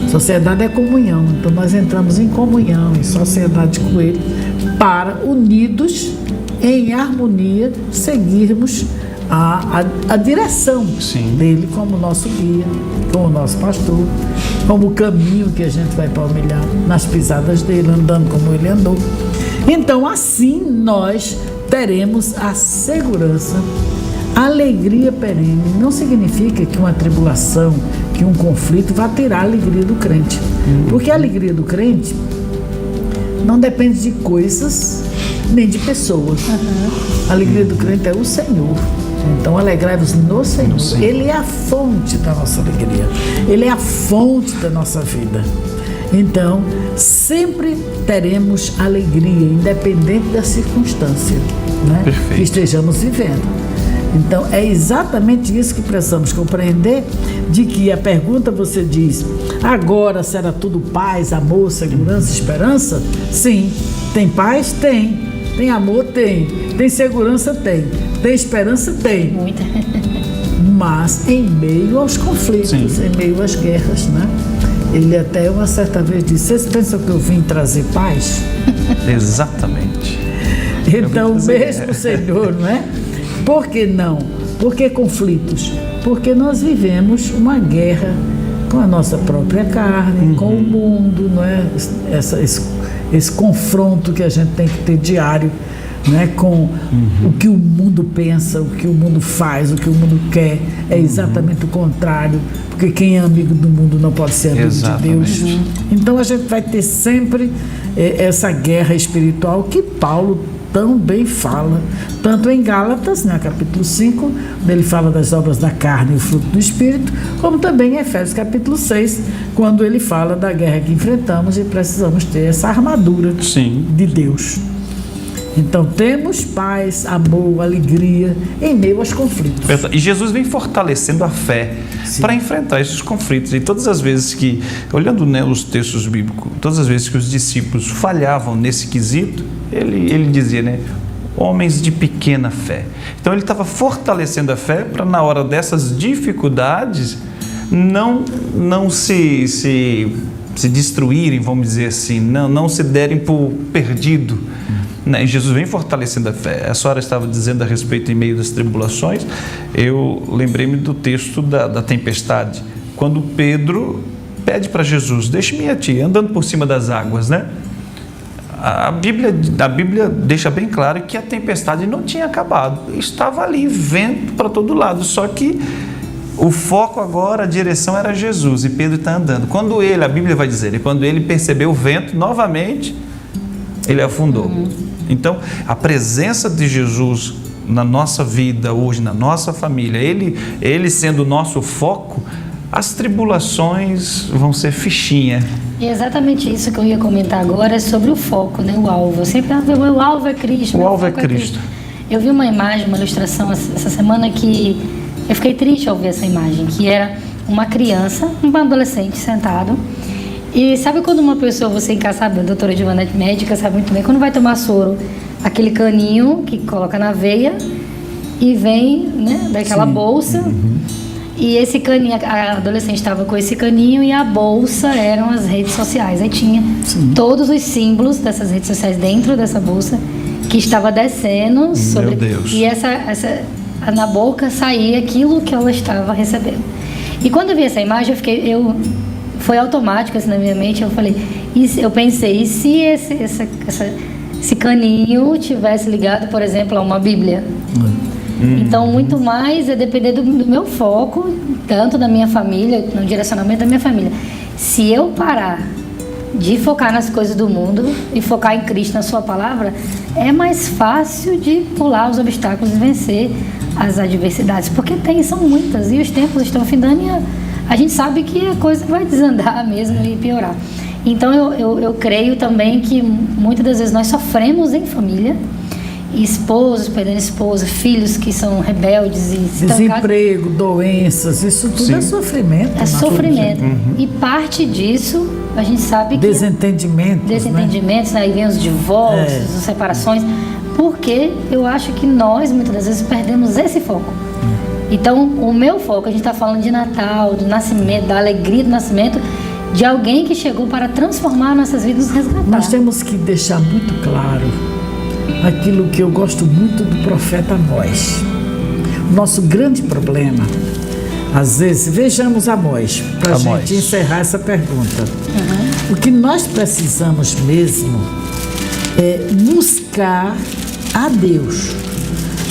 Sociedade é comunhão, então nós entramos em comunhão, em sociedade com ele, para unidos em harmonia, seguirmos a direção dele como nosso guia, como nosso pastor, como o caminho que a gente vai palmilhar nas pisadas dele, andando como ele andou. Então, assim nós teremos a segurança, a alegria perene. Não significa que uma tribulação, que um conflito vai tirar a alegria do crente. Porque a alegria do crente não depende de coisas nem de pessoas. A alegria do crente é o Senhor. Então, alegrai-vos no Senhor. Ele é a fonte da nossa alegria. Ele é a fonte da nossa vida. Então, sempre teremos alegria, independente da circunstância, né, que estejamos vivendo. Então, é exatamente isso que precisamos compreender, de que a pergunta você diz, agora será tudo paz, amor, segurança, esperança? Sim. Tem paz? Tem. Tem amor? Tem. Tem segurança? Tem. Tem esperança? Tem. Muita. Mas em meio aos conflitos, em meio às guerras, né? Ele até uma certa vez disse, vocês pensam que eu vim trazer paz? Exatamente. Então, mesmo Senhor, não é? Por que não? Por que conflitos? Porque nós vivemos uma guerra com a nossa própria carne, com o mundo, não é? Esse confronto que a gente tem que ter diário, né? Com o que o mundo pensa, o que o mundo faz, o que o mundo quer. É exatamente o contrário, porque quem é amigo do mundo não pode ser amigo de Deus. Então a gente vai ter sempre essa guerra espiritual que Paulo também fala, tanto em Gálatas, né, capítulo 5, onde ele fala das obras da carne e o fruto do Espírito, como também em Efésios capítulo 6, quando ele fala da guerra que enfrentamos e precisamos ter essa armadura de Deus. Então temos paz, amor, alegria em meio aos conflitos. E Jesus vem fortalecendo a fé para enfrentar esses conflitos. E todas as vezes que, olhando, né, os textos bíblicos, todas as vezes que os discípulos falhavam nesse quesito, ele dizia, né, homens de pequena fé. Então ele estava fortalecendo a fé para, na hora dessas dificuldades, não se destruírem, vamos dizer assim, não se derem por perdido. Jesus vem fortalecendo a fé. A senhora estava dizendo a respeito em meio das tribulações, eu lembrei-me do texto da tempestade, quando Pedro pede para Jesus, deixe-me ir a ti, andando por cima das águas, né? A Bíblia deixa bem claro que a tempestade não tinha acabado, estava ali, vento para todo lado, só que o foco agora, a direção era Jesus, e Pedro está andando. Quando a Bíblia vai dizer, quando ele percebeu o vento novamente, ele afundou. Então, a presença de Jesus na nossa vida hoje, na nossa família, ele sendo o nosso foco, as tribulações vão ser fichinha. E é exatamente isso que eu ia comentar agora, é sobre o foco, né? O alvo. Eu sempre falo, o alvo é Cristo. O alvo é Cristo. Eu vi uma imagem, uma ilustração essa semana que eu fiquei triste ao ver essa imagem, que era uma criança, um adolescente sentado. E sabe quando uma pessoa, você em casa, sabe, a doutora Giovanete médica sabe muito bem, quando vai tomar soro, aquele caninho que coloca na veia e vem, né, daquela bolsa. E esse caninho, a adolescente estava com esse caninho e a bolsa eram as redes sociais. Aí tinha todos os símbolos dessas redes sociais dentro dessa bolsa que estava descendo sobre. Meu Deus. E na boca saía aquilo que ela estava recebendo. E quando eu vi essa imagem, foi automático assim na minha mente, eu pensei, e se esse caninho tivesse ligado, por exemplo, a uma Bíblia? Então, muito mais é depender do meu foco, tanto da minha família, no direcionamento da minha família. Se eu parar de focar nas coisas do mundo e focar em Cristo, na sua palavra, é mais fácil de pular os obstáculos e vencer as adversidades, porque são muitas, e os tempos estão findando e a gente sabe que a coisa vai desandar mesmo e piorar. Então eu creio também que muitas das vezes nós sofremos em família, esposos perdendo esposa, filhos que são rebeldes e desemprego, doenças, isso tudo é sofrimento. É sofrimento. E parte disso a gente sabe que desentendimentos, né? Aí vem os divórcios, as separações, porque eu acho que nós muitas das vezes perdemos esse foco. Então, o meu foco, a gente está falando de Natal, do nascimento, da alegria do nascimento de alguém que chegou para transformar nossas vidas e resgatar. Nós temos que deixar muito claro aquilo que eu gosto muito do profeta Amós. Nosso grande problema, às vezes, vejamos Amós, para a gente encerrar essa pergunta. O que nós precisamos mesmo é buscar a Deus.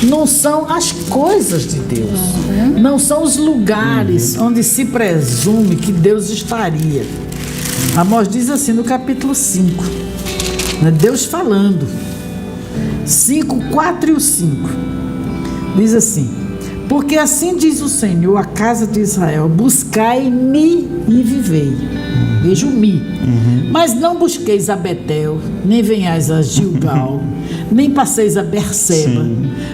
Não são as coisas de Deus, não são os lugares onde se presume que Deus estaria. Amós diz assim no capítulo 5, né? Deus falando, 5, 4 e o 5, diz assim: porque assim diz o Senhor, a casa de Israel, buscai-me e vivei. Veja o mi. Mas não busqueis a Betel, nem venhais a Gilgal, nem passeis a Berseba.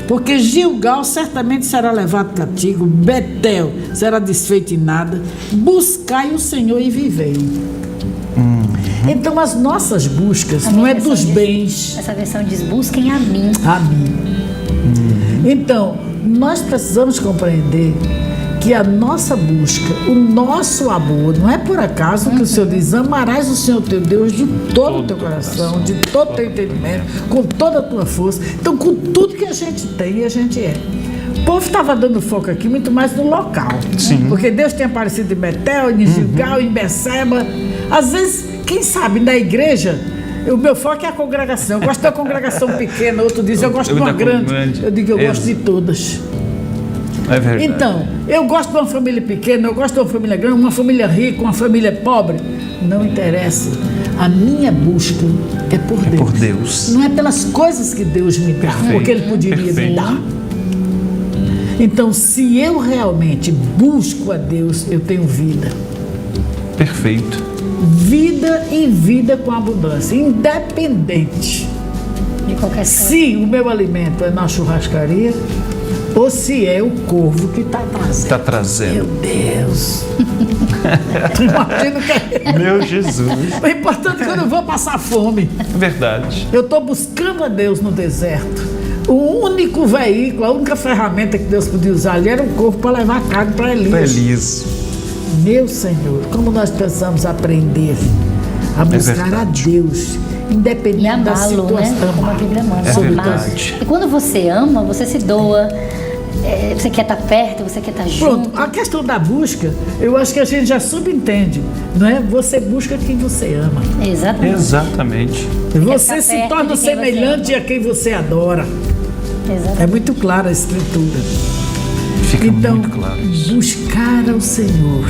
Porque Gilgal certamente será levado cativo, Betel será desfeito em nada. Buscai o Senhor e vivei. Então as nossas buscas não é dos bens. Essa versão diz: busquem a mim. A mim. Então, nós precisamos compreender que a nossa busca, o nosso amor, não é por acaso que o Senhor diz: amarás o Senhor teu Deus de todo o teu coração, de todo o teu entendimento, com toda a tua força. Então, com tudo que a gente tem e a gente é. O povo estava dando foco aqui muito mais no local. Sim. Porque Deus tem aparecido em Betel, em Gilgal, em Berseba. Às vezes, quem sabe, na igreja, o meu foco é a congregação. Eu gosto da congregação pequena, outro diz: eu gosto de uma grande. Eu digo: eu gosto de todas. É verdade. Então, eu gosto de uma família pequena, eu gosto de uma família grande, uma família rica, uma família pobre. Não interessa. A minha busca é por Deus. Por Deus. Não é pelas coisas que Deus me dá, porque Ele poderia me dar. Então, se eu realmente busco a Deus, eu tenho vida. Perfeito. Vida e vida com abundância, independente De qualquer coisa. se o meu alimento é na churrascaria ou se é o corvo que está trazendo. Está trazendo. Meu Deus! Tu imagina o que é? Meu Jesus. O importante é que eu não vou passar fome. Verdade. Eu estou buscando a Deus no deserto. O único veículo, a única ferramenta que Deus podia usar ali era o corvo para levar carne para Elias. Feliz. Meu Senhor, como nós precisamos aprender a buscar a Deus, E independente da amá-lo, situação. né? Como a Bíblia manda. É amar. verdade. E quando você ama, você se doa. Você quer estar perto, você quer estar junto. Pronto, a questão da busca, eu acho que a gente já subentende, não é? Você busca quem você ama. Exatamente. Exatamente. Você ficar se perto torna de quem semelhante você a quem você adora. Exatamente. É muito clara a Escritura. Fica Então, muito claro isso. buscar ao Senhor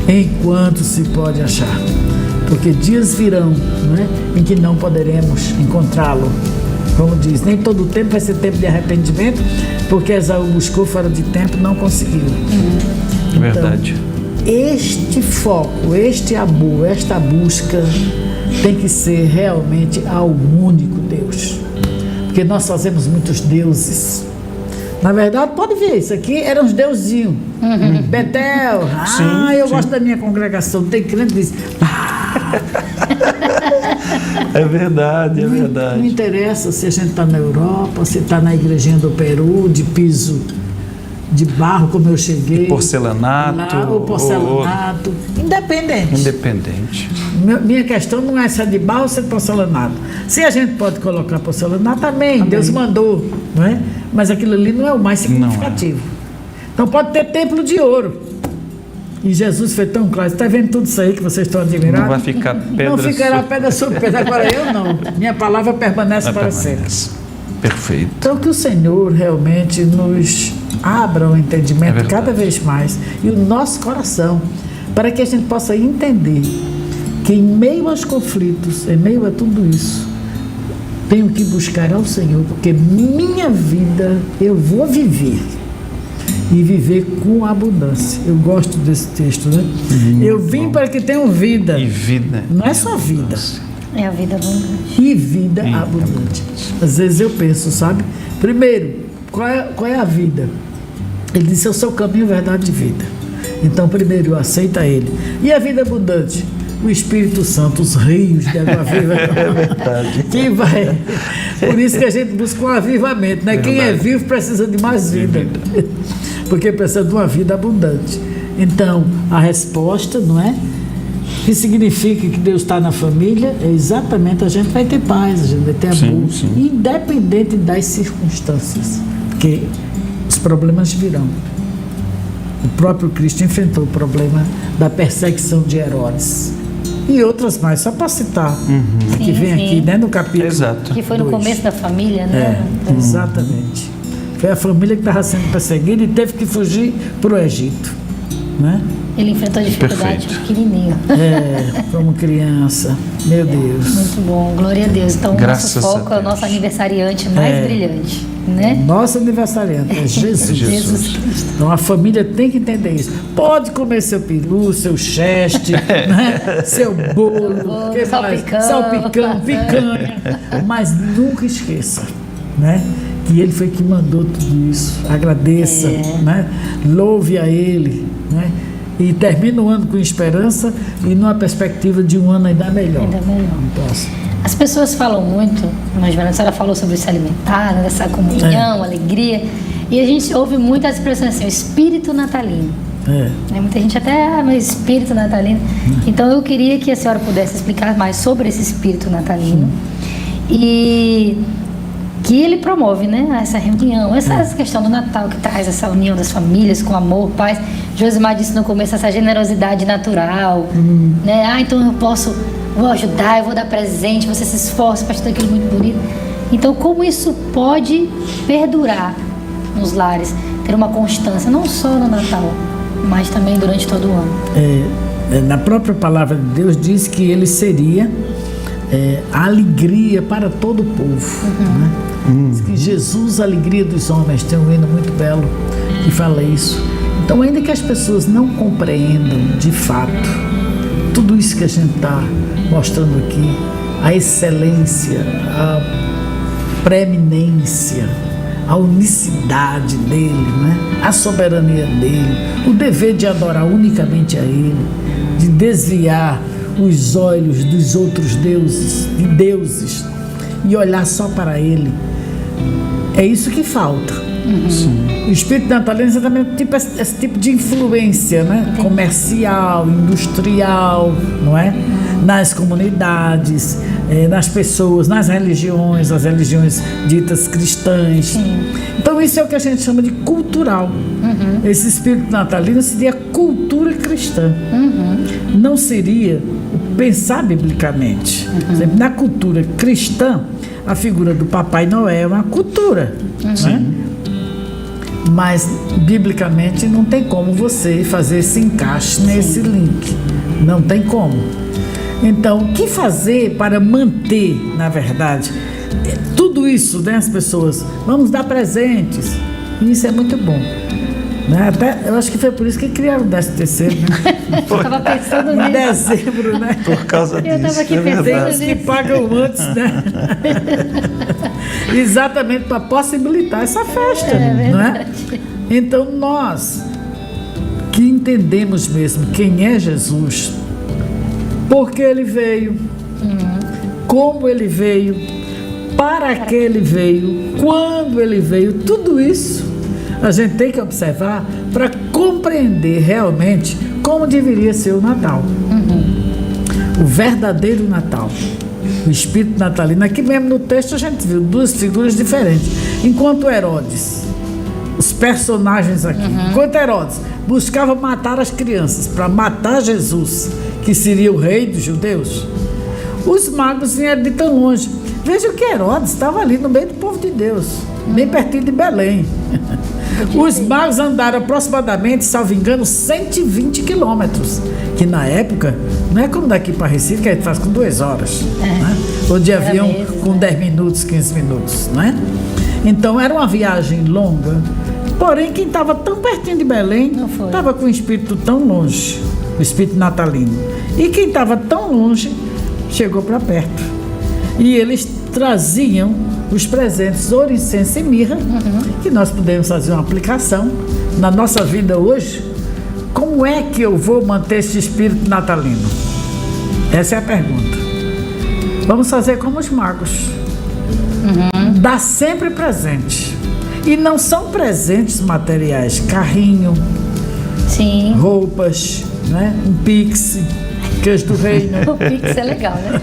enquanto se pode achar. Porque dias virão, não é? Em que não poderemos encontrá-lo. Como diz, nem todo tempo vai ser tempo de arrependimento, porque Esaú buscou fora de tempo e não conseguiu. Verdade. Este foco, este amor, esta busca tem que ser realmente ao único Deus. Porque nós fazemos muitos deuses. Na verdade, pode ver, isso aqui eram os deusinhos. Betel, eu gosto da minha congregação. Tem crente que diz: É verdade, é verdade. não interessa se a gente está na Europa, se está na igrejinha do Peru, de piso de barro, como eu cheguei. Porcelanato. Lá, ou porcelanato. Independente. Independente. Minha questão não é se é de barro ou se é de porcelanato. Se a gente pode colocar porcelanato, amém. Deus mandou, não é? Mas aquilo ali não é o mais significativo. Então pode ter templo de ouro. E Jesus foi tão claro: está vendo tudo isso aí que vocês estão admirados? Não vai ficar pedra Não ficará sobre- pedra sobre pedra. Agora eu não. Minha palavra permanece para sempre. Permanece. Perfeito. Então que o Senhor realmente nos abra o entendimento verdade. cada vez mais e o nosso coração, para que a gente possa entender que em meio aos conflitos, em meio a tudo isso, tenho que buscar ao Senhor, porque minha vida eu vou viver e viver com abundância. Eu gosto desse texto, né? Eu vim para que tenham vida. E vida. Não é só vida. É a vida abundante. E vida abundante. Às vezes eu penso, sabe? Primeiro, qual é a vida? Ele disse: é o seu caminho, verdade e vida. Então, primeiro, aceita Ele. E a vida abundante? O Espírito Santo, os rios de água viva. É verdade. Quem vai? Por isso que a gente busca um avivamento, né? Quem é vivo precisa de mais vida. Porque precisa de uma vida abundante. Então, a resposta, não é? que significa que Deus está na família, é exatamente, a gente vai ter paz, a gente vai ter amor, independente das circunstâncias, porque os problemas virão. O próprio Cristo enfrentou o problema da perseguição de Herodes. E outras mais, só para citar, que vem aqui, né, no capítulo. Exato. Que foi no 2. começo da família, né? Exatamente. Foi a família que estava sendo perseguida e teve que fugir para o Egito, né? Ele enfrentou dificuldade pequenininho. Como criança. Meu Deus. Muito bom, glória a Deus. Então, Graças o nosso foco a é o nosso aniversariante mais brilhante, né? Nosso aniversariante é Jesus. Jesus Cristo. Então a família tem que entender isso. Pode comer seu peru, seu cheste, né? Seu bolo, salpicão, picanha, mas nunca esqueça, né? Que Ele foi que mandou tudo isso. Agradeça, né? Louve a Ele, né? E termina o ano com esperança e numa perspectiva de um ano ainda melhor. Ainda melhor. As pessoas falam muito, mas a senhora falou sobre se alimentar, né, dessa comunhão, alegria, e a gente ouve muitas expressões assim, o espírito natalino. Né, muita gente até, mas espírito natalino. Então eu queria que a senhora pudesse explicar mais sobre esse espírito natalino e que ele promove, né, essa reunião, essa questão do Natal que traz essa união das famílias com amor, paz. Josimar disse no começo essa generosidade natural, né? Então eu vou ajudar, eu vou dar presente, você se esforça para tudo aquilo muito bonito. Então como isso pode perdurar nos lares, ter uma constância, não só no Natal, mas também durante todo o ano? Na própria palavra de Deus diz que ele seria a alegria para todo o povo, né? Diz que Jesus, a alegria dos homens, tem um hino muito belo que fala isso. Então, ainda que as pessoas não compreendam de fato tudo isso que a gente está mostrando aqui, a excelência, a preeminência, a unicidade dele, né? A soberania dele, o dever de adorar unicamente a ele, de desviar os olhos dos outros deuses, de deuses, e olhar só para ele. É isso que falta. O espírito natalino é exatamente esse tipo de influência, né? Comercial, industrial, não é? Nas comunidades, nas pessoas, nas religiões, as religiões ditas cristãs. Então isso é o que a gente chama de cultural. Esse espírito natalino seria cultura cristã. Não seria pensar biblicamente. Na cultura cristã, a figura do Papai Noel é uma cultura, né? Mas biblicamente não tem como você fazer esse encaixe nesse link, não tem como. Então, o que fazer para manter, na verdade, tudo isso, né? As pessoas, vamos dar presentes, e isso é muito bom, né? Até, eu acho que foi por isso que criaram o 13º, né? Eu estava pensando nisso. Em dezembro, né? Por causa disso. Eu estava aqui pensando Tem os que nisso. pagam antes, né? Exatamente para possibilitar essa festa, não é? Então nós que entendemos mesmo quem é Jesus, por que ele veio, como ele veio, para que ele veio, quando ele veio, tudo isso a gente tem que observar para compreender realmente como deveria ser o Natal. O verdadeiro Natal. O espírito natalino. Aqui mesmo no texto a gente viu duas figuras diferentes. Enquanto Herodes, os personagens aqui, enquanto Herodes buscava matar as crianças para matar Jesus, que seria o rei dos judeus, os magos vieram de tão longe. Veja que Herodes estava ali no meio do povo de Deus, bem pertinho de Belém. Os magos andaram aproximadamente, salvo engano, 120 quilômetros, que na época não é como daqui para Recife, que a gente faz com 2 horas, né? Ou de avião mesmo, com 10 minutos, 15 minutos, né? Então era uma viagem longa, porém quem estava tão pertinho de Belém estava com o espírito tão longe, o espírito natalino, e quem estava tão longe chegou para perto, e eles traziam os presentes ouro, incenso e mirra, que nós podemos fazer uma aplicação na nossa vida hoje. Como é que eu vou manter esse espírito natalino? Essa é a pergunta. Vamos fazer como os magos. Dá sempre presente. E não são presentes materiais, carrinho, roupas, né? Um Pix, Queijo do reino. O Pix é legal, né?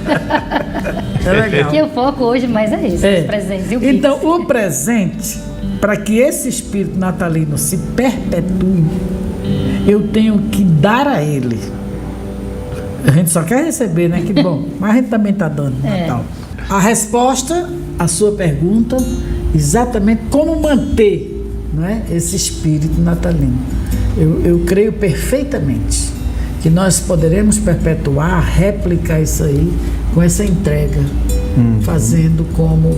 É legal. Que o foco hoje mais é esse, os presentes. E o Pix. Então, o presente, para que esse espírito natalino se perpetue, eu tenho que dar a ele. A gente só quer receber, né? Que bom. Mas a gente também está dando no Natal. A resposta à sua pergunta, exatamente como manter, não é, esse espírito natalino. Eu creio perfeitamente que nós poderemos perpetuar, replicar isso aí com essa entrega, fazendo como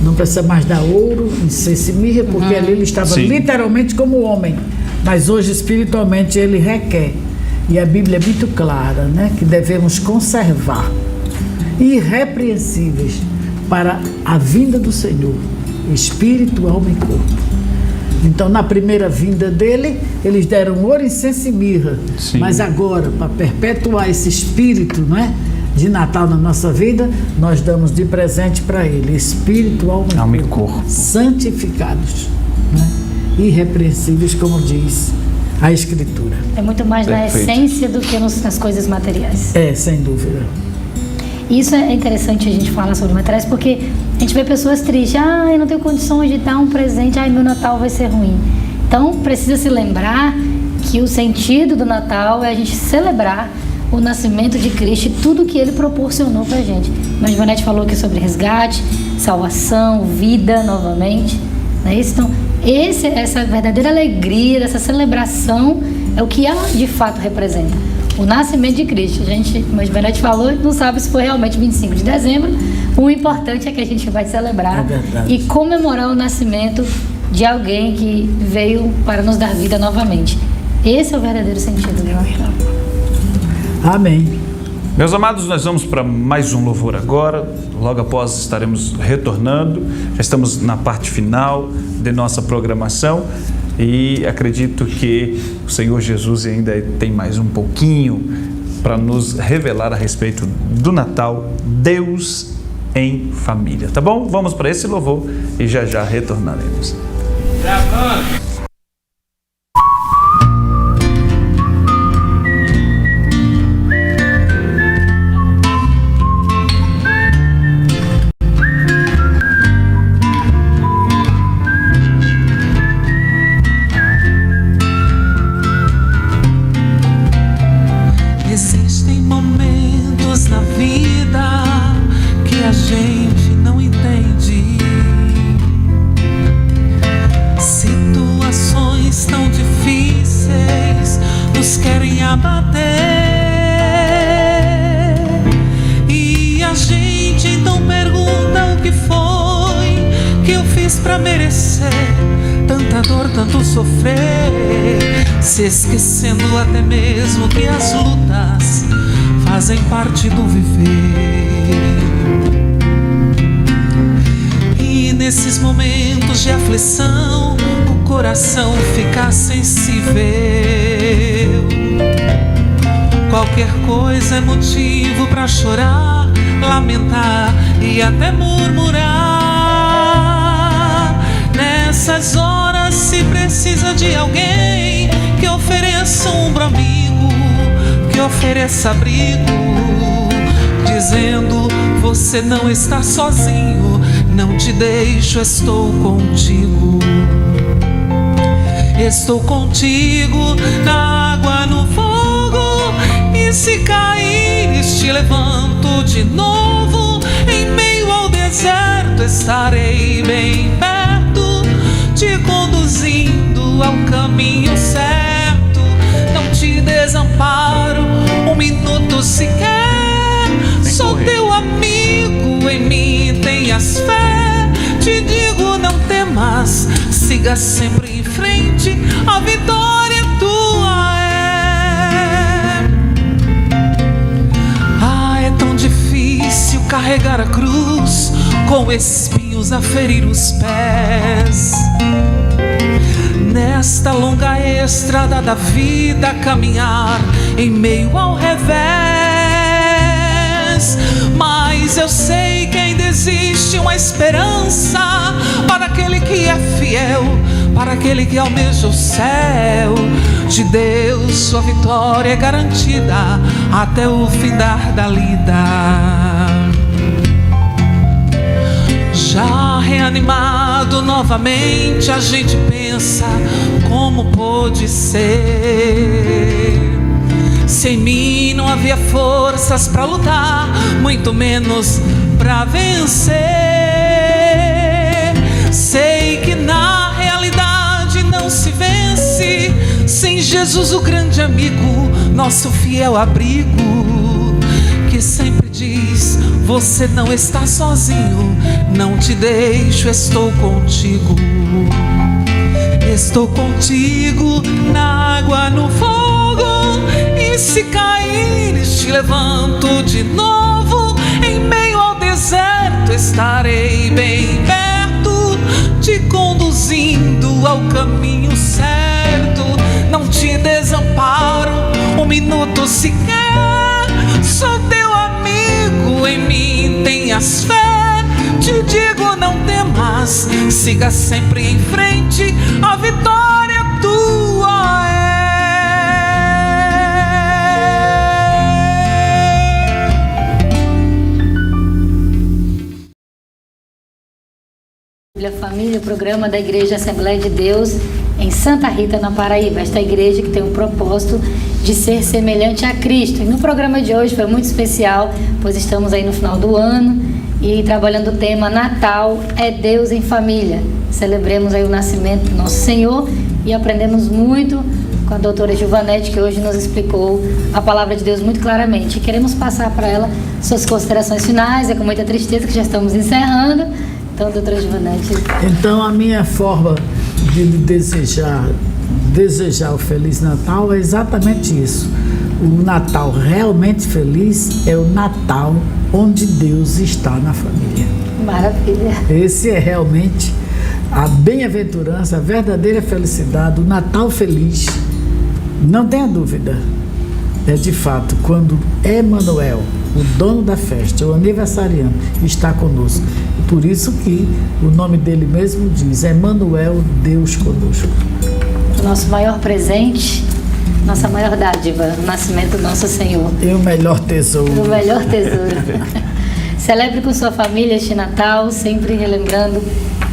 não precisa mais dar ouro, incenso e mirra, porque ali ele estava literalmente como homem, mas hoje espiritualmente ele requer. E a Bíblia é muito clara, né, que devemos conservar irrepreensíveis para a vinda do Senhor, espírito, alma e corpo. Então, na primeira vinda dele, eles deram ouro, incenso e mirra. Sim. Mas agora, para perpetuar esse espírito, não é, de Natal na nossa vida, nós damos de presente para ele espírito, alma e corpo, santificados, né, irrepreensíveis, como diz a Escritura. É muito mais na essência do que nas coisas materiais. É, sem dúvida. Isso é interessante a gente falar sobre materiais, porque a gente vê pessoas tristes. Eu não tenho condições de dar um presente, meu Natal vai ser ruim. Então, precisa se lembrar que o sentido do Natal é a gente celebrar o nascimento de Cristo e tudo que ele proporcionou pra gente. Mas Ivonete falou aqui sobre resgate, salvação, vida novamente. Não é isso? Então, essa verdadeira alegria, essa celebração é o que ela de fato representa. O nascimento de Cristo. Mas a Ivonete falou, não sabe se foi realmente 25 de dezembro. O importante é que a gente vai celebrar e comemorar o nascimento de alguém que veio para nos dar vida novamente. Esse é o verdadeiro sentido do Natal. Amém. Meus amados, nós vamos para mais um louvor agora. Logo após estaremos retornando. Já estamos na parte final de nossa programação. E acredito que o Senhor Jesus ainda tem mais um pouquinho para nos revelar a respeito do Natal, Deus em família. Tá bom? Vamos para esse louvor e já já retornaremos. Gravando. Se esquecendo até mesmo que as lutas fazem parte do viver. E nesses momentos de aflição, o coração fica sensível. Qualquer coisa é motivo para chorar, lamentar e até murmurar. Nessas horas se precisa de alguém que ofereça um ombro amigo, que ofereça abrigo, dizendo: você não está sozinho, não te deixo, estou contigo. Estou contigo na água, no fogo, e se caíres te levanto de novo. Em meio ao deserto estarei bem perto, te conduzindo ao caminho certo. Não te desamparo um minuto sequer. Sou teu amigo, em mim tenhas fé. Te digo, não temas, siga sempre em frente, a vitória tua é. É tão difícil carregar a cruz, com espinhos a ferir os pés. Nesta longa estrada da vida, caminhar em meio ao revés. Mas eu sei que ainda existe uma esperança para aquele que é fiel, para aquele que almeja o céu. De Deus sua vitória é garantida, até o findar da lida. Já reanimado novamente, a gente pensa como pôde ser. Se em mim não havia forças para lutar, muito menos para vencer. Sei que na realidade não se vence sem Jesus, o grande amigo, nosso fiel abrigo, que sempre diz: você não está sozinho, não te deixo, estou contigo. Estou contigo na água, no fogo, e se caíres te levanto de novo. Em meio ao deserto estarei bem perto, te conduzindo ao caminho certo. Não te desamparo um minuto sequer, sou teu amigo, em mim tenhas fé. Te digo, não temas, siga sempre em frente, a vitória tua é. Família, o programa da Igreja Assembleia de Deus em Santa Rita, na Paraíba. Esta igreja que tem o propósito de ser semelhante a Cristo. E no programa de hoje foi muito especial, pois estamos aí no final do ano e trabalhando o tema Natal é Deus em Família. Celebremos aí o nascimento do nosso Senhor e aprendemos muito com a doutora Giovanete, que hoje nos explicou a palavra de Deus muito claramente. E queremos passar para ela suas considerações finais. É com muita tristeza que já estamos encerrando. Então, doutora Giovanete. Então, a minha forma de lhe desejar o Feliz Natal é exatamente isso. O Natal realmente feliz é o Natal onde Deus está na família. Maravilha. Esse é realmente a bem-aventurança, a verdadeira felicidade, o Natal feliz. Não tenha dúvida. É de fato quando Emmanuel, o dono da festa, o aniversariante, está conosco. Por isso que o nome dele mesmo diz: Emmanuel, Deus conosco. O nosso maior presente, nossa maior dádiva, o nascimento do nosso Senhor. E o melhor tesouro. O melhor tesouro. Celebre com sua família este Natal, sempre relembrando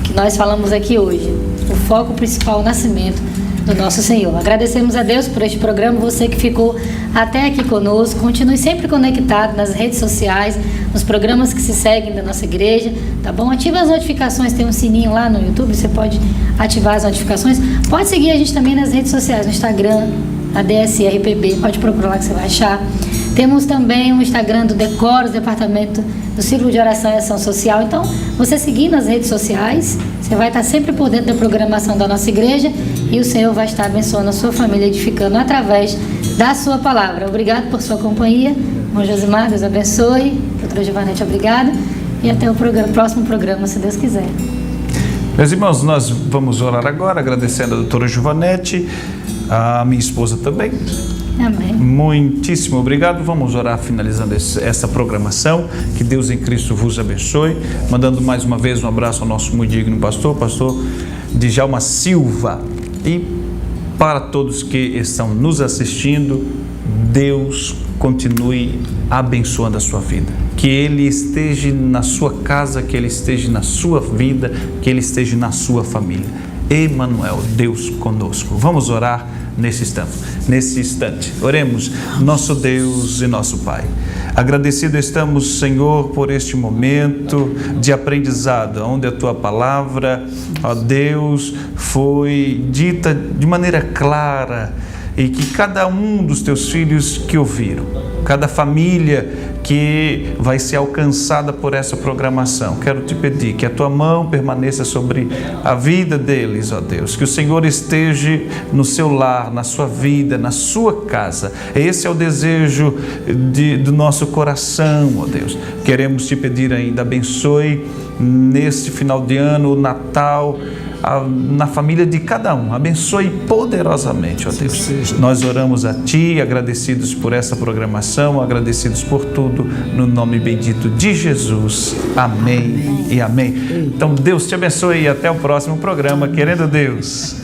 que nós falamos aqui hoje. O foco principal, o nascimento do nosso Senhor. Agradecemos a Deus por este programa, você que ficou até aqui conosco. Continue sempre conectado nas redes sociais, nos programas que se seguem da nossa igreja, tá bom? Ative as notificações, tem um sininho lá no YouTube, você pode ativar as notificações. Pode seguir a gente também nas redes sociais, no Instagram, a DSRPB, pode procurar lá que você vai achar. Temos também o Instagram do Decoros, Departamento do Círculo de Oração e Ação Social. Então, você seguir nas redes sociais, você vai estar sempre por dentro da programação da nossa igreja e o Senhor vai estar abençoando a sua família, edificando através da sua palavra. Obrigado por sua companhia. Irmão Josimar, Deus abençoe. Doutora Giovanete, obrigado. E até o próximo programa, se Deus quiser. Meus irmãos, nós vamos orar agora, agradecendo a doutora Giovanete, a minha esposa também. Amém. Muitíssimo obrigado. Vamos orar finalizando essa programação. Que Deus em Cristo vos abençoe. Mandando mais uma vez um abraço ao nosso muito digno pastor Djalma Silva. E para todos que estão nos assistindo, Deus continue abençoando a sua vida. Que Ele esteja na sua casa, que Ele esteja na sua vida, que Ele esteja na sua família. Emmanuel, Deus conosco. Vamos orar nesse instante. Oremos. Nosso Deus e nosso Pai, agradecido estamos, Senhor, por este momento de aprendizado, onde a Tua palavra, ó Deus, foi dita de maneira clara e que cada um dos Teus filhos que ouviram, cada família que vai ser alcançada por essa programação, quero te pedir que a Tua mão permaneça sobre a vida deles, ó Deus, que o Senhor esteja no seu lar, na sua vida, na sua casa. Esse é o desejo do nosso coração, ó Deus. Queremos te pedir ainda, abençoe neste final de ano, o Natal, na família de cada um, abençoe poderosamente, ó Deus. Nós oramos a Ti, agradecidos por essa programação, agradecidos por tudo, no nome bendito de Jesus. Amém e amém. Então Deus te abençoe e até o próximo programa, querendo Deus.